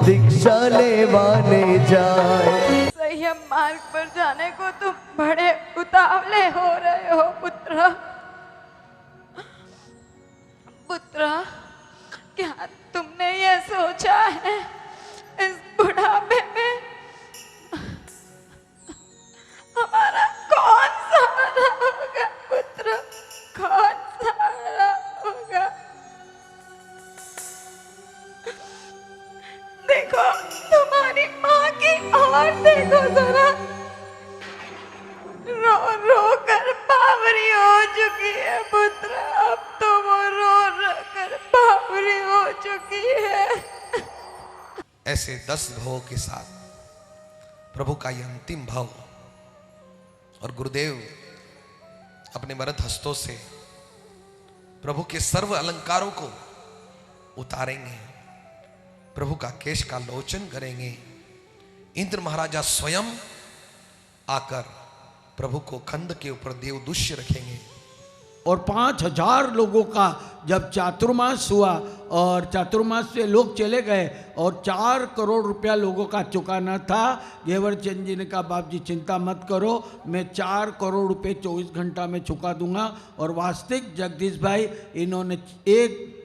दीक्षा लेवाने जाए. संयम मार्ग पर जाने को तुम बड़े उतावले हो रहे हो पुत्र. पुत्र, क्या तुमने ये सोचा है इस बुढ़ापे में हमारा कौन सहारा होगा पुत्र, कौन सहारा होगा? देखो तुम्हारी माँ की और देखो जरा, रो रो कर बावरी हो चुकी है पुत्र. अब तो वो रो रो कर बावरी हो चुकी है. ऐसे 10 भावों के साथ प्रभु का यह अंतिम भाव और गुरुदेव अपने मरद हस्तों से प्रभु के सर्व अलंकारों को उतारेंगे, प्रभु का केश का लोचन करेंगे. इंद्र महाराजा स्वयं आकर प्रभु को खंड के ऊपर देव दुष्य रखेंगे. और 5000 लोगों का जब चातुर्मास हुआ और चातुर्मास से लोग चले गए और 4 करोड़ रुपया लोगों का चुकाना था, गेवरचंद जी ने कहा बाप जी चिंता मत करो, मैं 4 करोड़ रुपए 24 घंटा में चुका दूंगा. और वास्तविक जगदीश भाई इन्होंने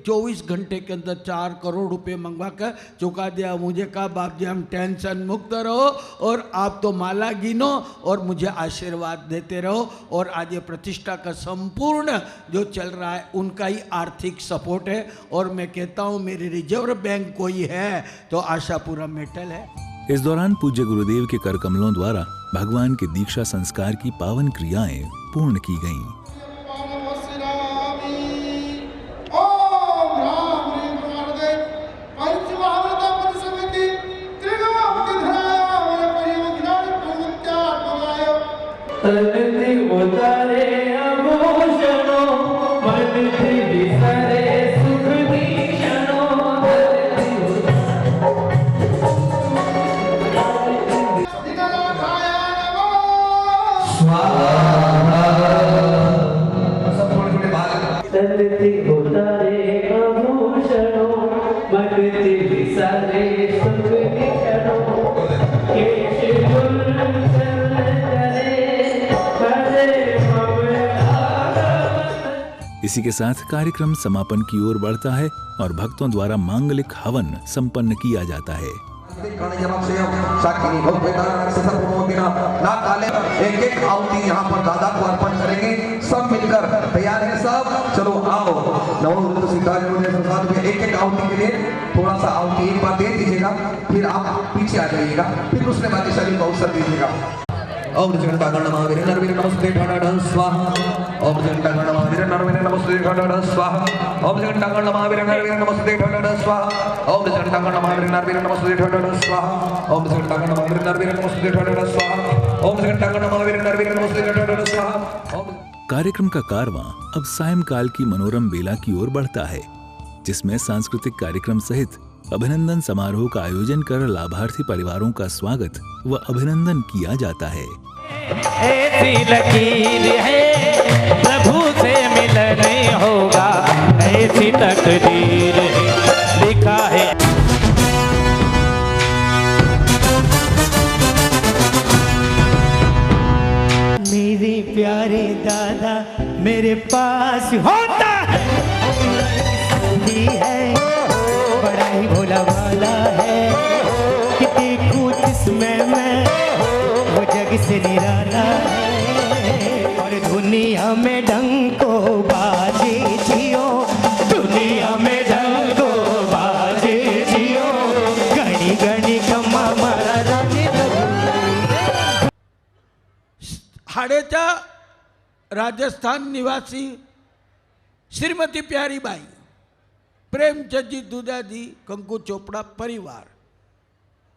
24 घंटे के अंदर 4 करोड़ रुपए मंगवा कर चुका दिया. मुझे कहा बाप जी हम टेंशन मुक्त रहो और आप तो माला गिनो और मुझे आशीर्वाद देते रहो. और आज ये प्रतिष्ठा का संपूर्ण जो चल रहा है उनका ही आर्थिक सपोर्ट है. और मैं कहता हूँ मेरी रिजर्व बैंक कोई है तो आशापुरा मेटल है. इस दौरान पूज्य गुरुदेव के कर कमलों द्वारा भगवान के दीक्षा संस्कार की पावन क्रियाएं पूर्ण की गईं. करते उतारे आभूषणों मगते विसारे सुख निक्षणों केश गुलशन करे हरे इसी के साथ कार्यक्रम समापन की ओर बढ़ता है और भक्तों द्वारा मांगलिक हवन संपन्न किया जाता है। एक एक आहुति यहाँ पर दादा को अर्पण करेंगे। सब मिलकर तैयार है सब? चलो आओ। नवोदित सिद्धार्थ प्रसाद में एक एक आहुति के लिए थोड़ा सा आहुति एक बार दे दीजिएगा, फिर आप पीछे आ जाइएगा, फिर दूसरे भाग्यशाली को अवसर दीजिएगा। ओम जगन्नाथ महावीर नरवीर नमस्ते ढाढा स्वाहा। ओम जगन्नाथ महावीर नरवीर नमस्ते ढाढा स्वाहा। ओम जगन्नाथ महावीर नरवीर नमस्ते ढाढा स्वाहा। ओम जगन्नाथ महावीर नरवीर नमस्ते ढाढा स्वाहा। ओम जगन्नाथ महावीर नरवीर नमस्ते ढाढा स्वाहा। ओम जगन्नाथ महावीर नरवीर नमस्ते ढाढा स्वाहा। कार्यक्रम का कारवां अब सायंकाल की मनोरम बेला की ओर बढ़ता है, जिसमें सांस्कृतिक कार्यक्रम सहित अभिनंदन समारोह का आयोजन कर लाभार्थी परिवारों का स्वागत व अभिनंदन किया जाता है। ऐसी लकीर है प्रभु से मिलने होगा, ऐसी तकदीर है लिखा है। मेरे प्यारे दादा मेरे पास होता है, बड़ा ही भोला भाला है, कितनी कुछ इसमें मैं वो जग से निराला है। और दुनिया में डंको बाजे जियो, दुनिया में डंको बाजे जियो, गणी गणी कमा मारा रानी। हाड़ेचा राजस्थान निवासी श्रीमती प्यारीबाई, प्रेमचंद जी दूधा जी, कंकु चोपड़ा परिवार,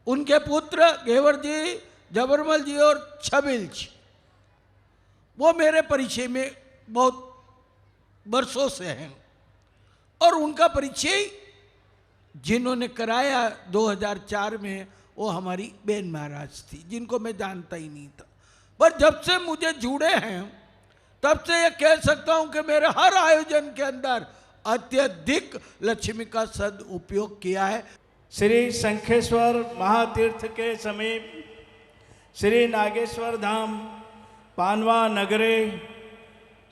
उनके पुत्र घेवर जी, जबरमल जी और छबिल जी, वो मेरे परिचय में बहुत वर्षों से हैं। और उनका परिचय जिन्होंने कराया 2004 में, वो हमारी बेन महाराज थी, जिनको मैं जानता ही नहीं था। पर जब से मुझे जुड़े हैं तब से ये कह सकता हूं कि मेरे हर आयोजन के अंदर अत्यधिक लक्ष्मी का सदुपयोग किया है। श्री शंखेश्वर महातीर्थ के समीप श्री नागेश्वर धाम पानवा नगरे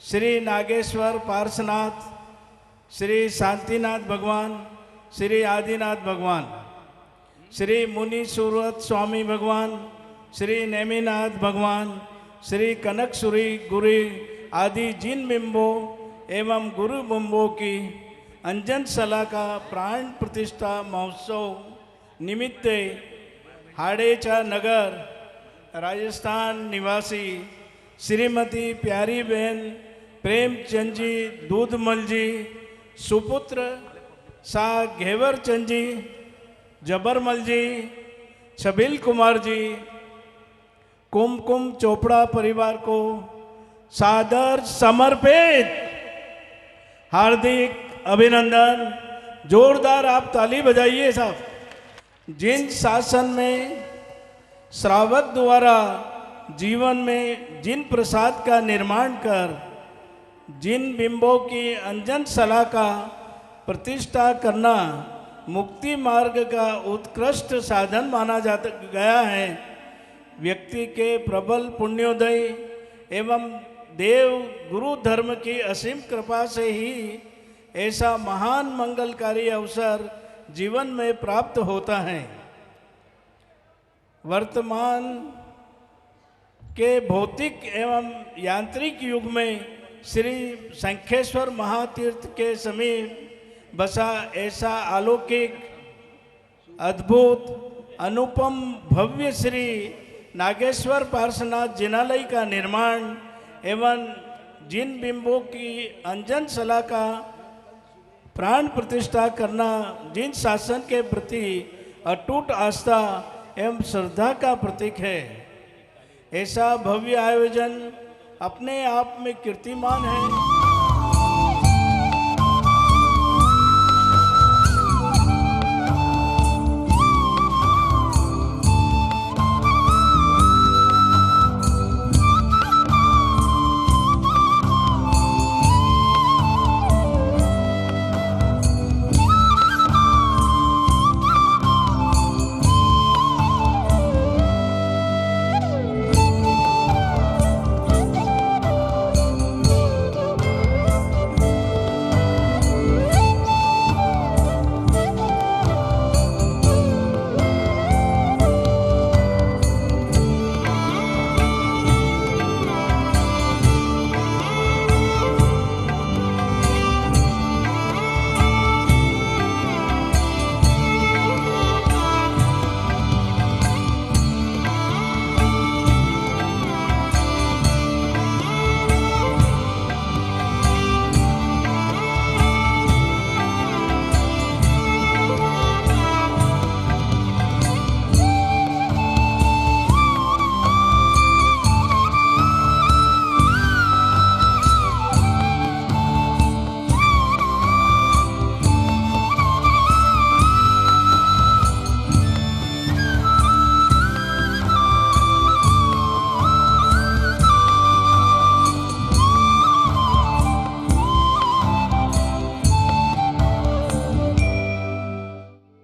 श्री नागेश्वर पार्श्वनाथ, श्री शांतिनाथ भगवान, श्री आदिनाथ भगवान, श्री मुनि सूरत स्वामी भगवान, श्री नेमिनाथ भगवान, श्री कनकसुरी गुरी आदि जिन बिंबों एवं गुरु बिंबों की अंजन सला का प्राण प्रतिष्ठा महोत्सव निमित्त हाड़ेचा नगर राजस्थान निवासी श्रीमती प्यारी बहन प्रेमचंद जी दूधमल जी, सुपुत्र सा घेवर चंद जी, जबरमल जी, छबिल कुमार जी, कुमकुम चोपड़ा परिवार को सादर समर्पित हार्दिक अभिनंदन। जोरदार आप ताली बजाइए साहब। जिन शासन में श्रावक द्वारा जीवन में जिन प्रसाद का निर्माण कर जिन बिंबों की अंजन सला का प्रतिष्ठा करना मुक्ति मार्ग का उत्कृष्ट साधन माना जाता गया है, व्यक्ति के प्रबल पुण्योदय एवं देव गुरु धर्म की असीम कृपा से ही ऐसा महान मंगलकारी अवसर जीवन में प्राप्त होता है। वर्तमान के भौतिक एवं यांत्रिक युग में श्री शंखेश्वर महातीर्थ के समीप बसा ऐसा अलौकिक अद्भुत अनुपम भव्य श्री नागेश्वर पार्श्वनाथ जिनालय का निर्माण एवं जिन बिंबों की अंजन सला का प्राण प्रतिष्ठा करना जिन शासन के प्रति अटूट आस्था एवं श्रद्धा का प्रतीक है। ऐसा भव्य आयोजन अपने आप में कीर्तिमान है।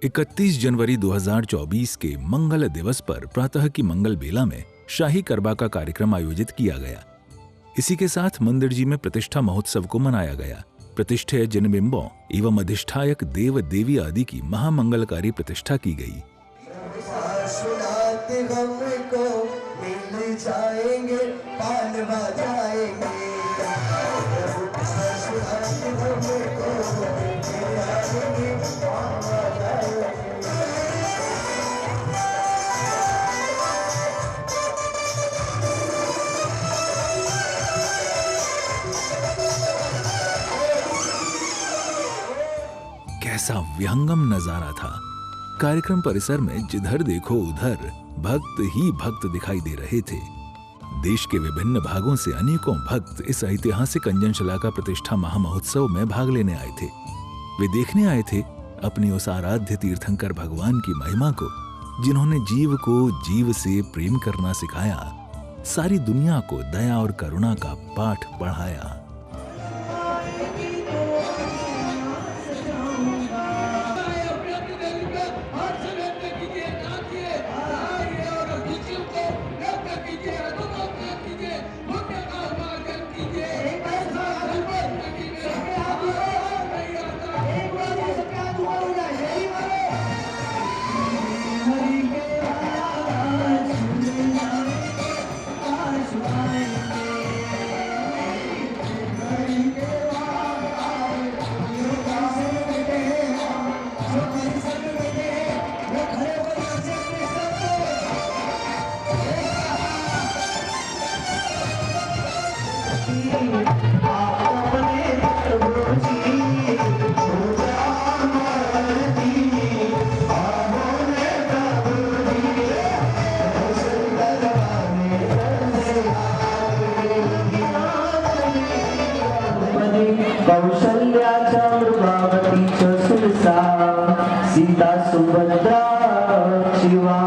31 जनवरी 2024 के मंगल दिवस पर प्रातः की मंगल बेला में शाही करबा का कार्यक्रम आयोजित किया गया। इसी के साथ मंदिर जी में प्रतिष्ठा महोत्सव को मनाया गया। प्रतिष्ठेय जिनबिंबों एवं अधिष्ठायक देव देवी आदि की महामंगलकारी प्रतिष्ठा की गई। कैसा विहंगम नजारा था। कार्यक्रम परिसर में जिधर देखो उधर भक्त ही भक्त दिखाई दे रहे थे। देश के विभिन्न भागों से अनेकों भक्त इस ऐतिहासिक अंजनशिला का प्रतिष्ठा महामहोत्सव में भाग लेने आए थे। वे देखने आए थे अपनी उस आराध्य तीर्थंकर भगवान की महिमा को, जिन्होंने जीव को जीव से प्रेम करना सिखाया, सारी दुनिया को दया और करुणा का पाठ पढ़ाया। कौशल्याचा प्रभावती सुरसा सीता सुभद्रा शिवा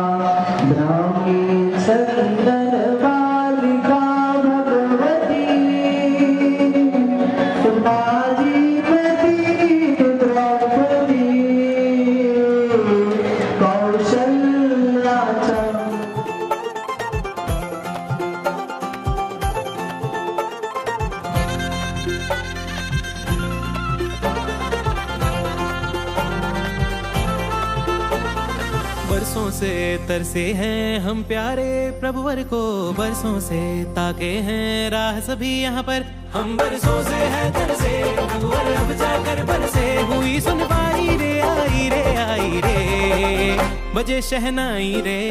ब्राह्मी चंदन बालिका भगवती माजीपति द्रौपदी कौशल्याचा। बरसों से तरसे हैं हम प्यारे प्रभुवर को, बरसों से ताके हैं राह सभी यहाँ पर। हम बरसों से हैं तरसे प्रभुवर, अब जाकर बरसे हुई सुनवाई रे, आई रे आई रे, बजे शहनाई रे,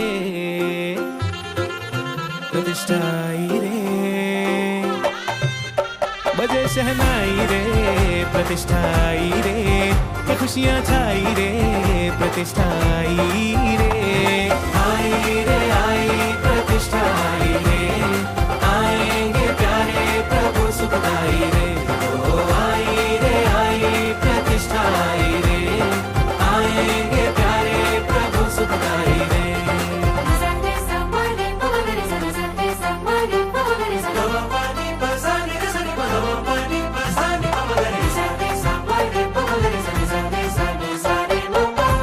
प्रतिष्ठा आई रे, बजे शहनाई रे, प्रतिष्ठा आई रे, ये खुशियाँ छाई रे, प्रतिष्ठा आई रे, आई रे आई प्रतिष्ठा आई रे, आएंगे प्यारे प्रभु सुखदाई रे, ओ आई रे आई प्रतिष्ठा आई रे, आएंगे प्यारे प्रभु सुखदाई रे।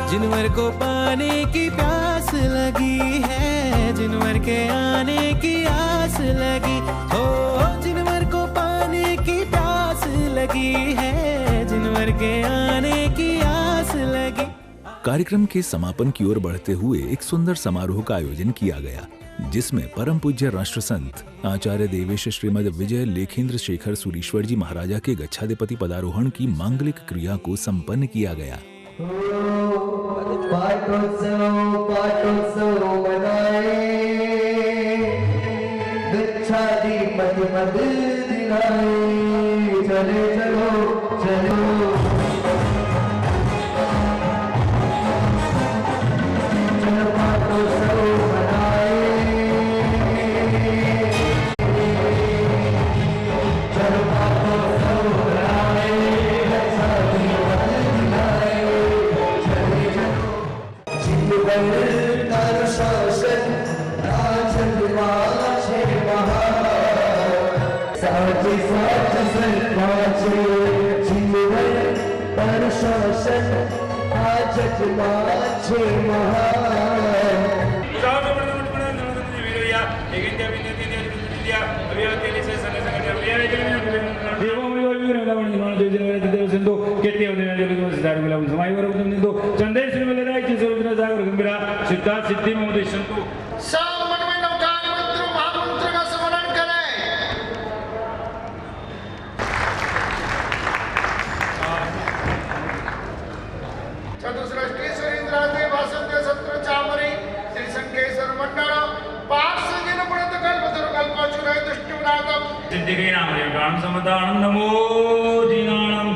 जिनवर को पाने की प्यास लगी है, जिनवर के आने की आस लगी हो, जिनवर को पाने की प्यास लगी है, जिनवर के आने की आस लगी। कार्यक्रम के समापन की ओर बढ़ते हुए एक सुंदर समारोह का आयोजन किया गया, जिसमें परम पूज्य राष्ट्र संत आचार्य देवेश श्रीमद विजय लेखेंद्र शेखर सुरीश्वर जी महाराजा के गच्छाधिपति पदारोहण की मांगलिक क्रिया को संपन्न किया गया। पाठोत्सव मनाए, गच्छाधिपति पद दिलाए, चले चलो चलो। पाठोत्सव मनाए, चलो पाठोत्सव मनाए, गच्छाधिपति दिलाए, चले चलो। जीवन कर शासन राजनिवासे महा, साचे साच संताचे जीवन पर शासन सिद्धि में उद्देश्य सब मन में नवकार मंत्र महामंत्र का स्मरण करें। चतुसृष्टि सुरेंद्रादि वासंत्य सत्र चामरी त्रिसंकेश्वर मंडल पार्श्व जिन पुणत कल्प दुर्कल्प चुरय दुष्टुनादम सिद्धि के नाम रे गान समदानम नमो दीनानम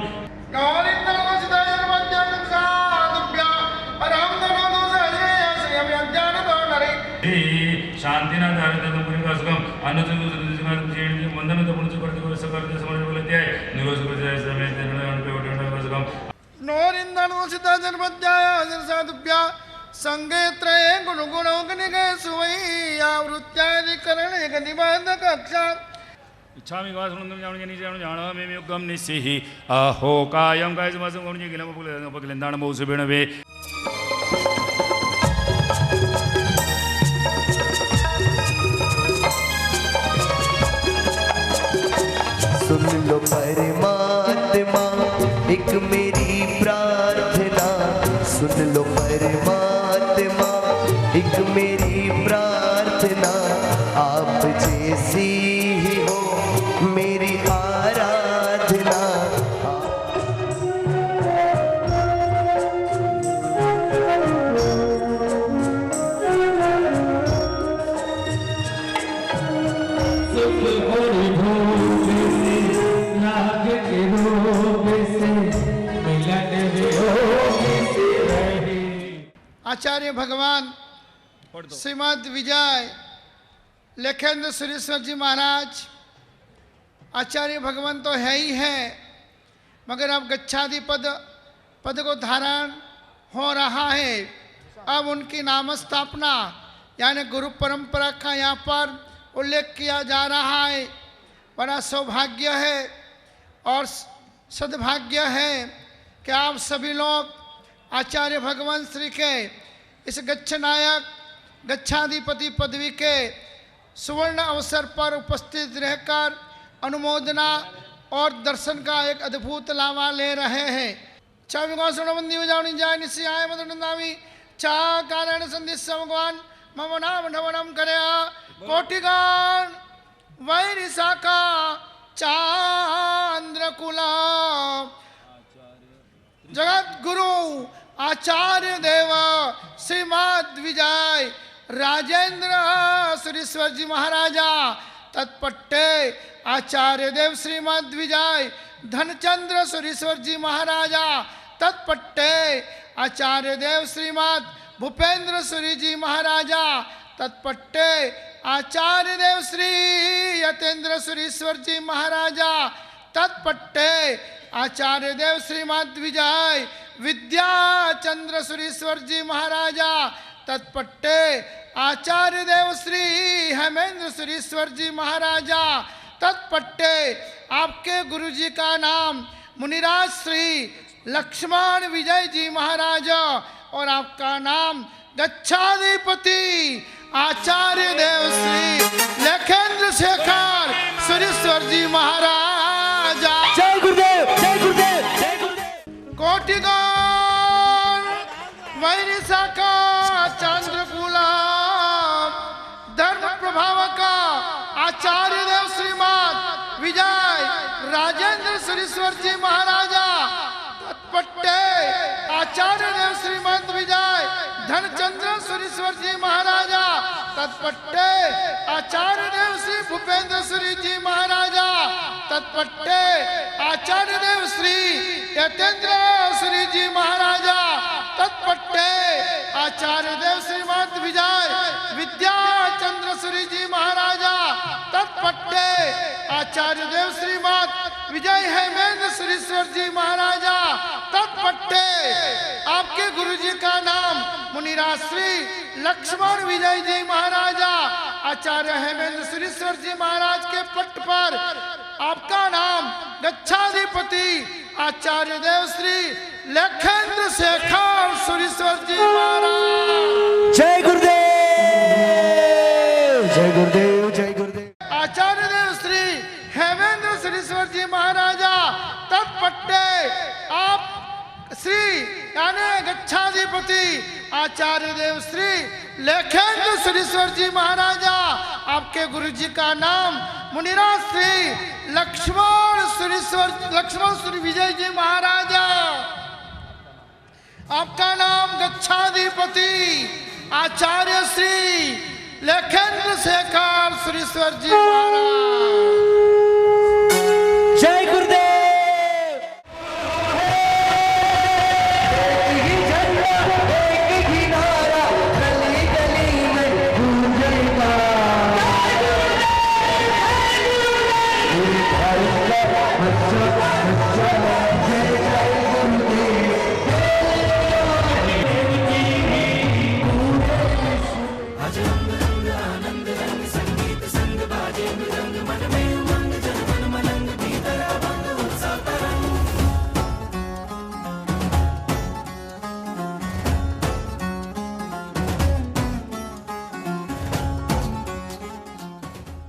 नौलिंदन वसुदेव मध्यम साधुभ्य अरहम नमो दोषये श्रीयम ज्ञान दोनरे शांति ना धारित पुरी का सुगम अन्नत वंदन तो पुण्य करते को सकल समझ बोलते है निरोध को जय समय निर्णय पे उठने का सुगम नौलिंदन वसुदेव मध्यम साधुभ्य संगे त्रये गुणगुणोगनिगे सुवैया वृत्यादिकरण एक निबंध कक्षा इच्छामि वासुनंदं जाणि जानामि युगं निस्सिहि अहो कायं कायसमासं गौणि गिलम पगलेंदान मौसु बेणवे सुन लो परमात्मा एक मेरी प्रार्थना, सुन लो परमात्मा एक मेरी प्रार्थना, आप जैसी ही हो मेरी आराधना। आचार्य भगवान श्रीमद विजय लेखेंद्र सुरेश्वर जी महाराज आचार्य भगवान तो है ही है, मगर अब गच्छादि पद को धारण हो रहा है। अब उनकी नाम स्थापना यानी गुरु परंपरा का यहाँ पर उल्लेख किया जा रहा है। बड़ा सौभाग्य है और सद्भाग्य है कि आप सभी लोग आचार्य भगवान श्री के इस गच्छनायक गच्छाधिपति पदवी के सुवर्ण अवसर पर उपस्थित रहकर अनुमोदना और दर्शन का एक अद्भुत लावा ले रहे हैं। निश्चयाय मदनामी चा कारण संधि भगवान मम नाम नवनम करे कोटिगान वैरी शाखा चांद्रकुला जगत गुरु आचार्य देव श्रीमद विजय राजेंद्र सुरेश्वर जी महाराजा तत्पट्टे आचार्य देव श्रीमद विजय धनचंद्र सुरेश्वर जी महाराजा तत्पट्टे आचार्य देव श्रीमद भूपेंद्र सुरी जी महाराजा तत्पट्टे आचार्य देव श्री यतेंद्र सुरेश्वर जी महाराजा तत्पट्टे आचार्य देव श्रीमद विजय विद्याचंद्र सुरेश्वर जी महाराजा तत्पट्टे आचार्य देव श्री हेमेंद्र सुरेश्वर जी महाराजा तत्पट्टे आपके गुरु जी का नाम मुनिराज श्री लक्ष्मण विजय जी महाराज और आपका नाम गच्छाधिपति आचार्य देव श्री लेखेंद्र शेखर सुरेश्वर जी महाराजा। जय गुरुदेव जय गुरुदेव जय गुरुदेव। कोटिगान वैरी शाखा चंद्रकुला धर्म प्रभाव का आचार्य देव श्रीमद विजय राजेंद्र सुरेश्वर जी महाराजा तत्पट्टे आचार्य देव श्रीमद विजय धनचंद्र सुरेश्वर जी महाराजा तत्पट्टे आचार्य देव श्री भूपेंद्र सुरी जी महाराजा तत्पट्टे आचार्य देव श्री यतेंद्र सुरी जी महाराजा तत्पट्टे आचार्य देव श्रीमद विजय विद्याचंद्र सुरी जी महाराजा तत्पट्टे आचार्य देव श्रीमद विजय हेमेंद्र सुरेश्वर जी महाराजा तत्पट्टे आपके गुरु जी का नाम मुनिराज श्री लक्ष्मण विजय जी महाराजा आचार्य हेमेंद्र सुरेश्वर जी महाराज के पट पर आपका नाम गच्छाधिपति आचार्य देव श्री लेखेंद्र शेखर सुरेश्वर जी महाराज। जय गुरुदेव, जय गुरुदेव, जय गुरुदेव। आचार्य देव श्री हेमेंद्र सुरेश्वर जी महाराजा तत्पट्टे आप श्री यानी गच्छाधिपति आचार्य देव श्री लेखेंद्र सुरेश्वर जी महाराजा, आपके गुरु जी का नाम मुनिराज श्री लक्ष्मण श्री विजय जी महाराजा, आपका नाम गच्छाधिपति आचार्य श्री लेखेंद्र शेखर सुरेश्वर जी महाराज। जय गुरुदेव।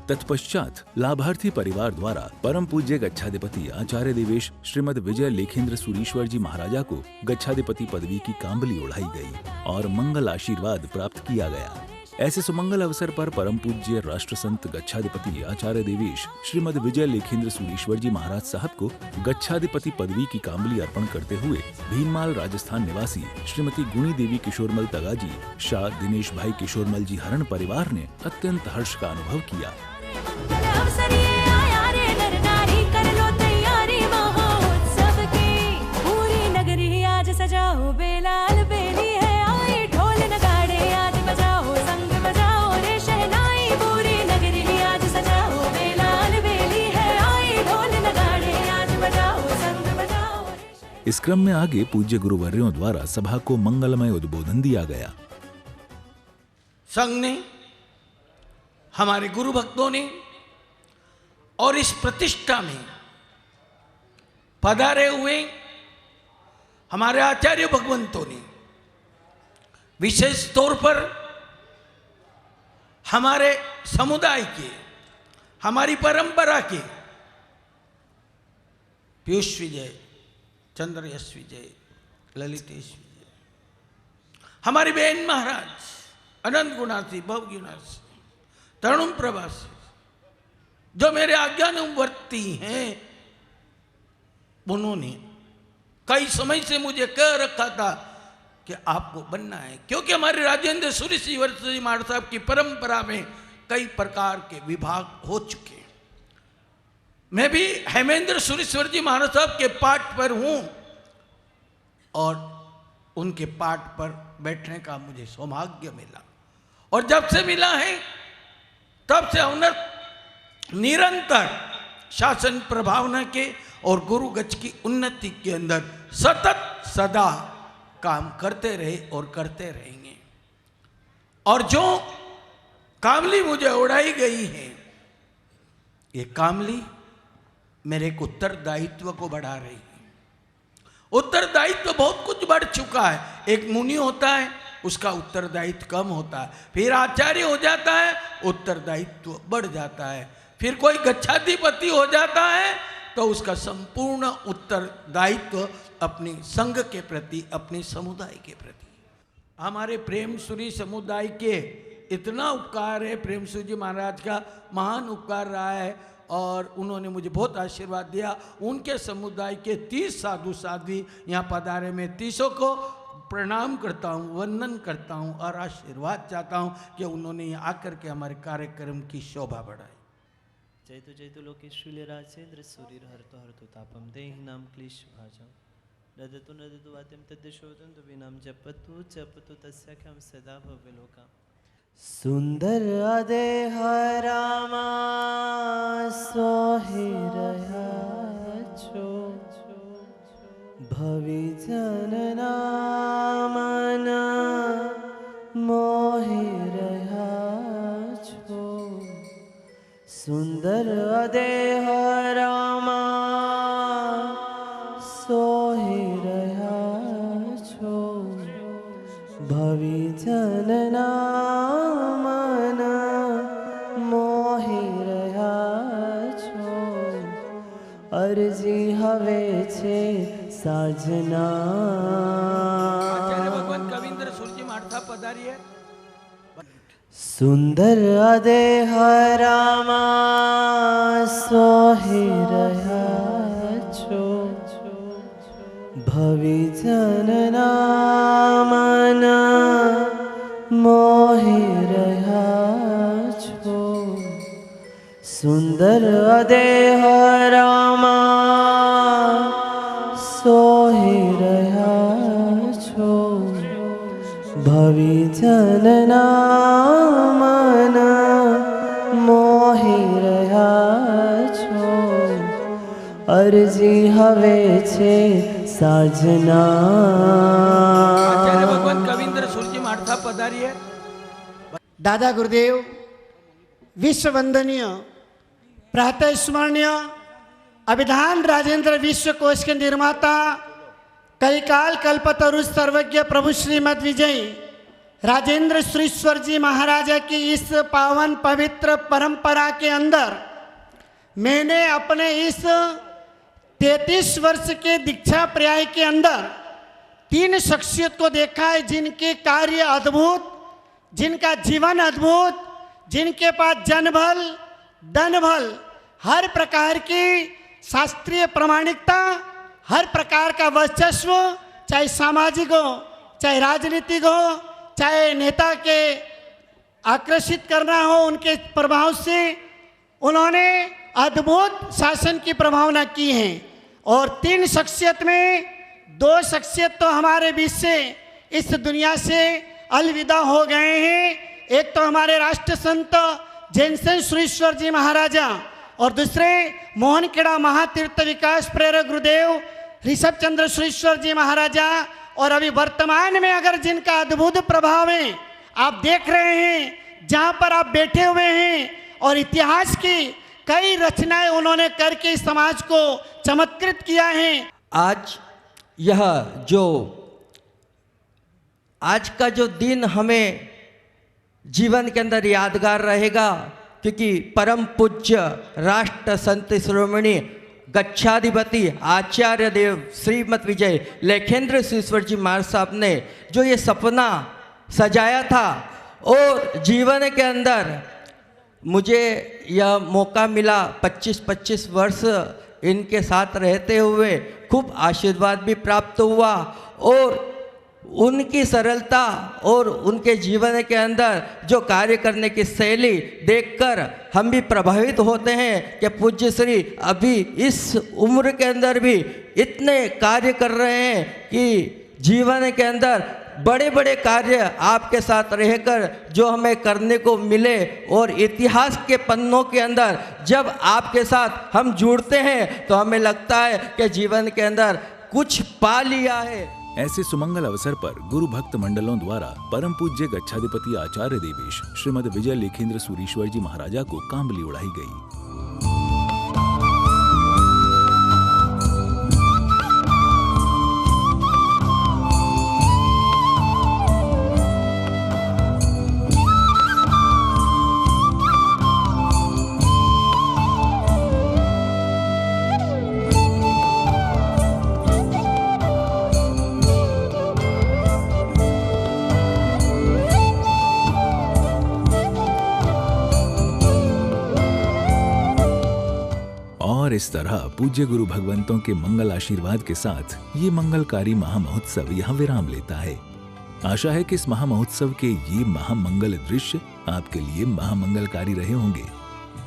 तत्पश्चात लाभार्थी परिवार द्वारा परम पूज्य गच्छाधिपति आचार्य देवेश श्रीमद विजय लेखेंद्र सुरीश्वर जी महाराजा को गच्छाधिपति पदवी की कांबली ओढ़ाई गई और मंगल आशीर्वाद प्राप्त किया गया। ऐसे सुमंगल अवसर पर परम पूज्य राष्ट्र संत गच्छाधिपति आचार्य देवेश श्रीमद विजय लेखेंद्र सुरीश्वर जी महाराज साहब को गच्छाधिपति पदवी की कांबली अर्पण करते हुए भीनमाल राजस्थान निवासी श्रीमती गुणी देवी किशोरमल तगाजी, शाह दिनेश भाई किशोरमल जी हरण परिवार ने अत्यंत हर्ष का अनुभव किया। सजाओ बेलाल बेली है आई ढोल नगाड़े आज बजाओ संग बजाओ रे शहनाई पूरी नगरी आज सजाओ बेलाल बेली है आई ढोल नगाड़े आज बजाओ संग बजाओ। इस क्रम में आगे पूज्य गुरुवर्यों द्वारा सभा को मंगलमय उद्बोधन दिया गया। संघ ने, हमारे गुरु भक्तों ने और इस प्रतिष्ठा में पधारे हुए हमारे आचार्य भगवंतों ने विशेष तौर पर हमारे समुदाय के, हमारी परंपरा के पीयूष विजय, चंद्रयश विजय, ललितेश विजय, हमारी बहन महाराज अनंत गुणासी, भव गुणासी, तरुण प्रभासी, जो मेरे आज्ञानुवर्ती हैं, उन्होंने कई समय से मुझे कह रखा था कि आपको बनना है, क्योंकि हमारे राजेंद्र सुरेश्वर जी महाराज साहब की परंपरा में कई प्रकार के विभाग हो चुके हैं। मैं भी हेमेंद्र सुरेश्वर जी महाराज साहब के पाठ पर हूं और उनके पाठ पर बैठने का मुझे सौभाग्य मिला, और जब से मिला है तब से निरंतर शासन प्रभावना के और गुरु गच्छ की उन्नति के अंदर सतत सदा काम करते रहे और करते रहेंगे। और जो कामली मुझे उड़ाई गई है, ये कामली मेरे एक उत्तरदायित्व को बढ़ा रही है। उत्तरदायित्व बहुत कुछ बढ़ चुका है। एक मुनि होता है, उसका उत्तरदायित्व कम होता है, फिर आचार्य हो जाता है, उत्तरदायित्व बढ़ जाता है, फिर कोई गच्छाधिपति हो जाता है तो उसका संपूर्ण उत्तरदायित्व अपने संघ के प्रति, अपने समुदाय के प्रति। हमारे प्रेमसुरी समुदाय के इतना उपकार है, प्रेमसुरी जी महाराज का महान उपकार रहा है और उन्होंने मुझे बहुत आशीर्वाद दिया। उनके समुदाय के 30 साधु साध्वी यहाँ पधारे, में 30 को प्रणाम करता हूँ, वंदन करता हूँ और आशीर्वाद चाहता हूँ कि उन्होंने यहाँ आकर के हमारे कार्यक्रम की शोभा बढ़ाई। जयतु लोकेश्वरी राजेंद्र सूर्य हरतो हरतो तापम देहि नाम क्लेश भाजम नदतु वाद्यम तद्दिशोदन्तु विनाम जपतु जपतु तस्याख्यम सदा भव्यलोका। सुंदर देह रामा सोहिरया छो भवि जनना मन मोहिरया छो। सुंदर देह रामा અરજી હવે છે સાજના આચાર્ય ભગવાન કવિન્દ્ર સુરજી માળથા પધારીએ. સુંદર અદેહ રામા સોહી રહ્યા છો ભવિજનના મન મોહી રહ્યા છો સુંદર અદેહ રામા સોહી રહ્યા છો ભવિજનના મન મોહી રહ્યા છો અરજી હવે છે સાજના આચાર્ય ભગવાન કવિન્દ્ર સુરજી માળથા પધારીએ. दादा गुरुदेव विश्व वंदनीय प्रातः स्मरणीय अभिधान राजेंद्र विश्व कोश के निर्माता कई काल कल्पतरु सर्वज्ञ प्रभु श्रीमद विजय राजेंद्र श्रीश्वर जी महाराजा की इस पावन पवित्र परंपरा के अंदर मैंने अपने इस 33 वर्ष के दीक्षा पर्याय के अंदर 3 शख्सियत को देखा है जिनके कार्य अद्भुत, जिनका जीवन अद्भुत, जिनके पास जनबल धनबल हर प्रकार की शास्त्रीय प्रामाणिकता, हर प्रकार का वर्चस्व, चाहे सामाजिक हो, चाहे राजनीतिक हो, चाहे नेता के आकर्षित करना हो, उनके प्रभाव से उन्होंने अद्भुत शासन की प्रभावना की है. और 3 शख्सियत में 2 शख्सियत तो हमारे बीच से इस दुनिया से अलविदा हो गए हैं. एक तो हमारे राष्ट्र संत जैनसन श्रीश्वर जी महाराजा और दूसरे मोहनखेड़ा महातीर्थ विकास प्रेरक गुरुदेव ऋषभ चंद्र श्रीश्वर जी महाराजा. और अभी वर्तमान में अगर जिनका अद्भुत प्रभाव है आप देख रहे हैं, जहाँ पर आप बैठे हुए हैं, और इतिहास की कई रचनाएं उन्होंने करके समाज को चमत्कृत किया है. आज का जो दिन हमें जीवन के अंदर यादगार रहेगा, क्योंकि परम पूज्य राष्ट्र संत शिरोमणि गच्छाधिपति आचार्य देव श्रीमद विजय लेखेंद्र श्रीश्वर जी महाराज साहब ने जो ये सपना सजाया था, और जीवन के अंदर मुझे यह मौका मिला 25-25 वर्ष इनके साथ रहते हुए खूब आशीर्वाद भी प्राप्त हुआ. और उनकी सरलता और उनके जीवन के अंदर जो कार्य करने की शैली देखकर हम भी प्रभावित होते हैं कि पूज्य श्री अभी इस उम्र के अंदर भी इतने कार्य कर रहे हैं कि जीवन के अंदर बड़े बड़े कार्य आपके साथ रहकर जो हमें करने को मिले. और इतिहास के पन्नों के अंदर जब आपके साथ हम जुड़ते हैं तो हमें लगता है कि जीवन के अंदर कुछ पा लिया है. ऐसे सुमंगल अवसर पर गुरु भक्त मंडलों द्वारा परम पूज्य गच्छाधिपति आचार्य देवेश श्रीमद विजय लेखेंद्र सूरीश्वर जी महाराजा को कांबली उड़ाई गई. और इस तरह पूज्य गुरु भगवंतों के मंगल आशीर्वाद के साथ ये मंगलकारी महामहोत्सव यहाँ विराम लेता है. आशा है कि इस महामहोत्सव के ये महामंगल दृश्य आपके लिए महामंगलकारी रहे होंगे.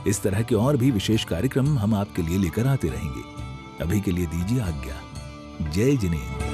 इस तरह के और भी विशेष कार्यक्रम हम आपके लिए लेकर आते रहेंगे. अभी के लिए दीजिए आज्ञा. जय जिनेन्द्र.